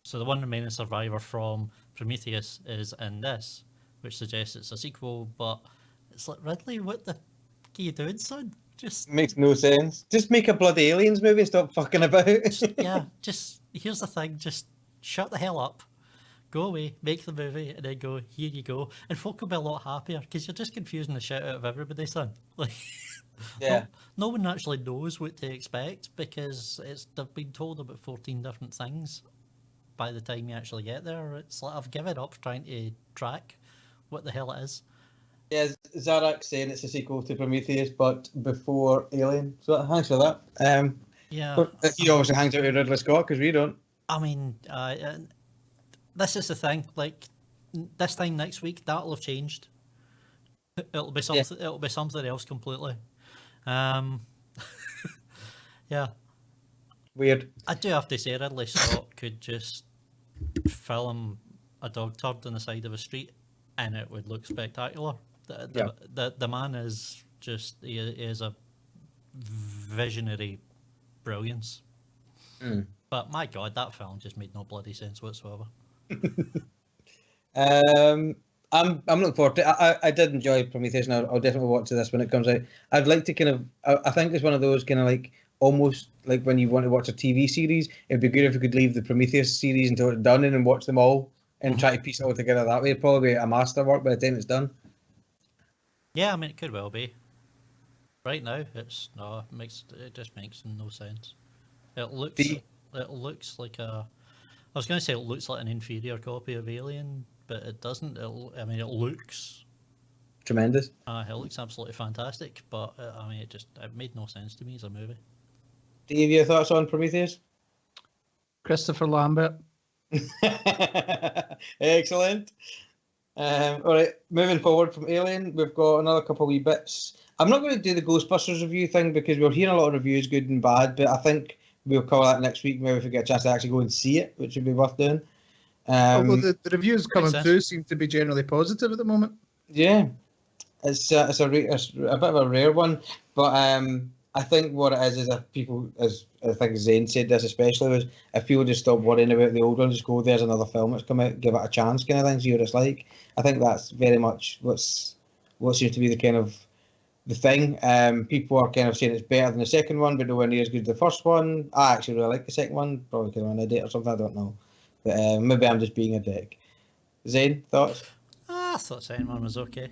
S3: So the one remaining survivor from Prometheus is in this, which suggests it's a sequel, but it's like, Ridley, what the fuck are you doing, son? Just
S1: makes no sense. Just make a bloody aliens movie and stop fucking about.
S3: Here's the thing, just shut the hell up, go away, make the movie, and then go, here you go. And folk will be a lot happier, because you're just confusing the shit out of everybody, son. Like,
S1: Yeah.
S3: No one actually knows what to expect because they've been told about 14 different things by the time you actually get there. It's like I've given up trying to track what the hell it is.
S1: Yeah, Zarak's saying it's a sequel to Prometheus, but before Alien. So thanks for that.
S3: Yeah.
S1: He obviously hangs out with Ridley Scott because we don't.
S3: I mean, this is the thing. Like, this time next week, that'll have changed. It'll be something. It'll be something else completely. Yeah.
S1: Weird.
S3: I do have to say, Ridley Scott could just film a dog turd on the side of a street, and it would look spectacular. The man is just he is a visionary brilliance. But my God, that film just made no bloody sense whatsoever.
S1: I'm looking forward to it. I did enjoy Prometheus, and I'll definitely watch this when it comes out. I'd like to kind of, I think it's one of those kind of like almost like when you want to watch a TV series, it'd be good if we could leave the Prometheus series until it's done and then watch them all and try to piece it all together that way. It'd probably be a masterwork by the time it's done.
S3: Yeah, I mean, it could well be. Right now, it just makes no sense. It looks like a. I was going to say it looks like an inferior copy of Alien, but it doesn't. It looks
S1: tremendous.
S3: It looks absolutely fantastic, but I mean, it made no sense to me as a movie.
S1: Dave, your thoughts on Prometheus?
S2: Christopher Lambert.
S1: Excellent. All right, moving forward from Alien, we've got another couple of wee bits. I'm not going to do the Ghostbusters review thing because we're hearing a lot of reviews, good and bad, but I think we'll cover that next week, maybe if we get a chance to actually go and see it, which would be worth doing.
S2: Although the reviews coming through seem to be generally positive at the moment.
S1: Yeah, it's a bit of a rare one, but I think what it is if people, as I think Xaine said this especially, was if people just stop worrying about the old one, just go, there's another film that's come out, give it a chance kind of thing, see what it's like. I think that's very much what seems to be the kind of the thing. People are kind of saying it's better than the second one, but nowhere near as good as the first one. I actually really like the second one, probably because I'm an idiot or something, I don't know. But maybe I'm just being a dick. Zane, thoughts?
S3: I thought the second one was okay.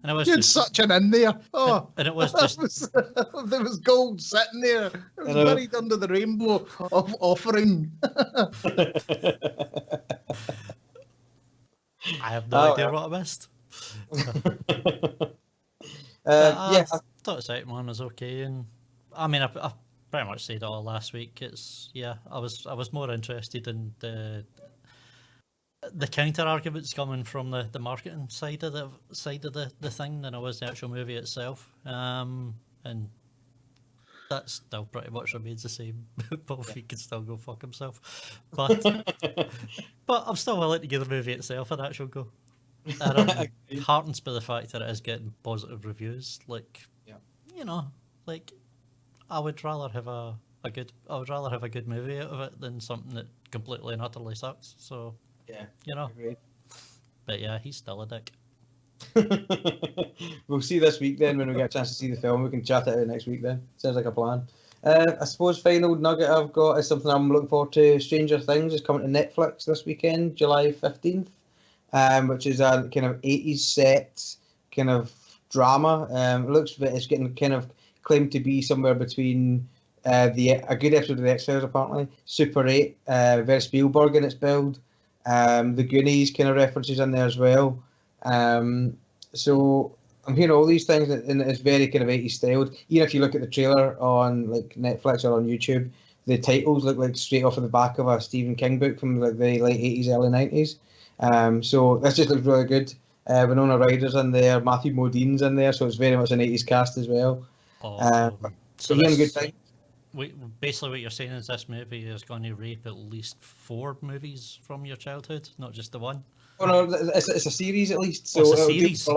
S3: And it was
S2: you had such an in there. Oh,
S3: and it was just
S2: there was gold sitting there. It was buried under the rainbow of offering.
S3: I have no idea what I missed. I thought the second one was okay, and I mean, I pretty much said it all last week. I was more interested in the counter arguments coming from the marketing side of the thing than I was the actual movie itself. And that still pretty much remains the same. He can still go fuck himself. But I'm still willing to give the movie itself an actual go. And I'm heartened by the fact that it is getting positive reviews. Like, you know, like I would rather have a good movie out of it than something that completely and utterly sucks. So
S1: yeah,
S3: you know.
S1: Agreed.
S3: But yeah, he's still a dick.
S1: We'll see this week then when we get a chance to see the film. We can chat it out next week then. Sounds like a plan. I suppose final nugget I've got is something I'm looking forward to. Stranger Things is coming to Netflix this weekend, July 15th, which is a kind of 80s set kind of drama. It's getting kind of claimed to be somewhere between a good episode of The X-Files apparently, Super 8, very Spielberg in its build. The Goonies kind of references in there as well. So I'm hearing all these things, and it's very kind of 80s styled. Even if you look at the trailer on like Netflix or on YouTube, the titles look like straight off of the back of a Stephen King book from like the late 80s, early 90s. So this just looks really good. Winona Ryder's in there, Matthew Modine's in there, so it's very much an 80s cast as well.
S3: So
S1: good thing.
S3: Basically what you're saying is this movie is going to rape at least 4 movies from your childhood, not just the one.
S1: Oh no, it's a series at least. So
S3: it's a series.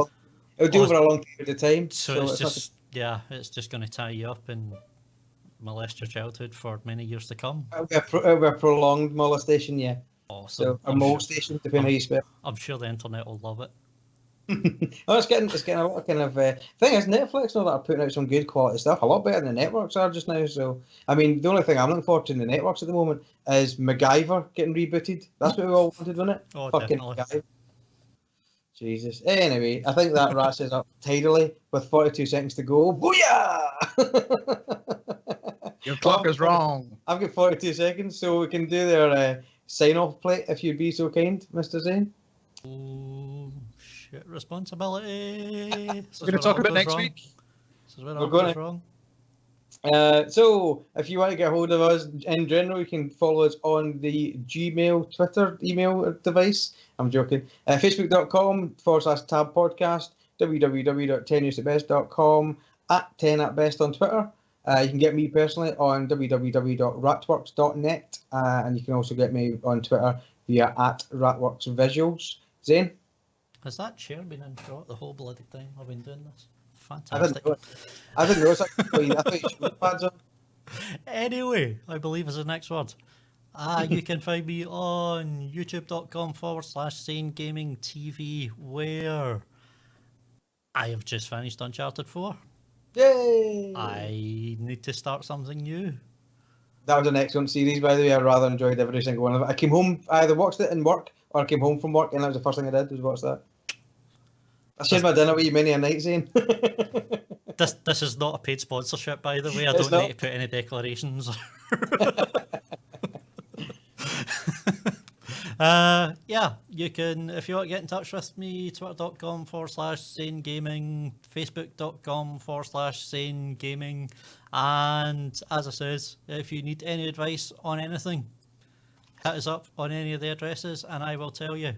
S1: It'll do over a long period of time.
S3: So it's just it's just going to tie you up and molest your childhood for many years to come.
S1: It'll be a prolonged molestation, yeah.
S3: Awesome.
S1: So a molestation, depending how you spell.
S3: I'm sure the internet will love it.
S1: It's getting a lot of kind of thing is Netflix now that are putting out some good quality stuff, a lot better than the networks are just now. So I mean, the only thing I'm looking forward to in the networks at the moment is MacGyver getting rebooted. That's what we all wanted, wasn't it?
S3: Oh,
S1: fucking
S3: definitely.
S1: MacGyver. Jesus. Anyway, I think that wraps us up tidily with 42 seconds to go. Booyah!
S2: Your clock is wrong.
S1: I've got 42 seconds, so we can do their sign-off plate, if you'd be so kind, Mr. Zane.
S3: Oh, shit, responsibility.
S2: We're going to talk about next week.
S3: This is where all goes wrong.
S1: So, if you want to get hold of us in general, you can follow us on the Gmail, Twitter, email device. I'm joking. Facebook.com/Tab Podcast, www.tenuously.com, @10atbest on Twitter. You can get me personally on www.ratworks.net, and you can also get me on Twitter via @ratworksvisuals. Zane?
S3: Has that chair been in shot the whole bloody time I've been doing this? Fantastic.
S1: I didn't know. I thought you should put pads on.
S3: Anyway, I believe is the next word. You can find me on youtube.com/Xaine Gaming TV, where I have just finished Uncharted 4.
S1: Yay!
S3: I need to start something new.
S1: That was an excellent series, by the way. I rather enjoyed every single one of it. I came home, I either watched it in work or I came home from work, and that was the first thing I did was watch that. I shared my dinner with you many a night, Zane.
S3: This is not a paid sponsorship, by the way. I don't need to put any declarations. You can, if you want to get in touch with me, twitter.com/Xaine Gaming, facebook.com/Xaine Gaming, and as I said, if you need any advice on anything, hit us up on any of the addresses and I will tell you.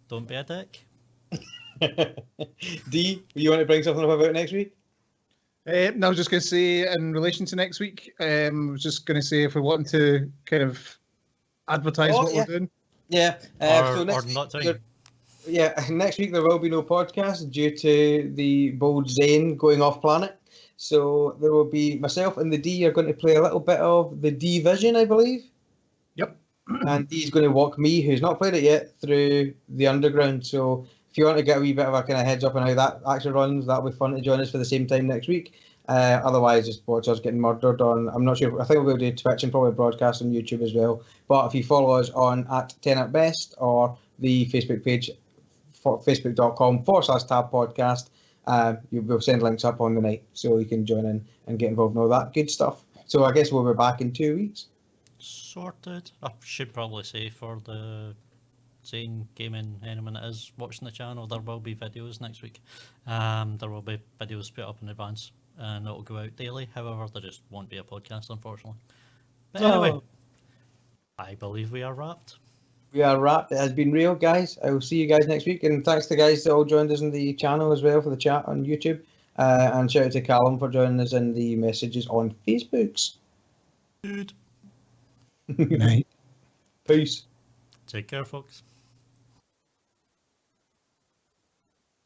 S3: Don't be a dick.
S1: D, you want to bring something up about next week?
S2: No, I was just going to say, in relation to next week, I was just going to say if we want to kind of advertise what we're doing.
S1: Yeah.
S3: Or not doing.
S1: Next week there will be no podcast due to the bold Xaine going off planet. So there will be myself and the D are going to play a little bit of the Division, I believe.
S2: Yep.
S1: And D's going to walk me, who's not played it yet, through the underground. So if you want to get a wee bit of a kind of heads up on how that actually runs, that'll be fun to join us for the same time next week. Otherwise, just watch us getting murdered on, I'm not sure, I think we'll do Twitch and probably broadcast on YouTube as well. But if you follow us on @10atbest or the Facebook page, facebook.com/Tab Podcast, you will send links up on the night so you can join in and get involved in all that good stuff. So I guess we'll be back in 2 weeks.
S3: Sorted. I should probably say for the Xaine Gaming, anyone that is watching the channel, there will be videos next week. There will be videos put up in advance and it'll go out daily. However, there just won't be a podcast, unfortunately. But anyway, I believe we are wrapped.
S1: We are wrapped. It has been real, guys. I will see you guys next week. And thanks to the guys that all joined us in the channel as well for the chat on YouTube. And shout out to Callum for joining us in the messages on Facebooks.
S3: Good
S2: night.
S1: Peace.
S3: Take care, folks.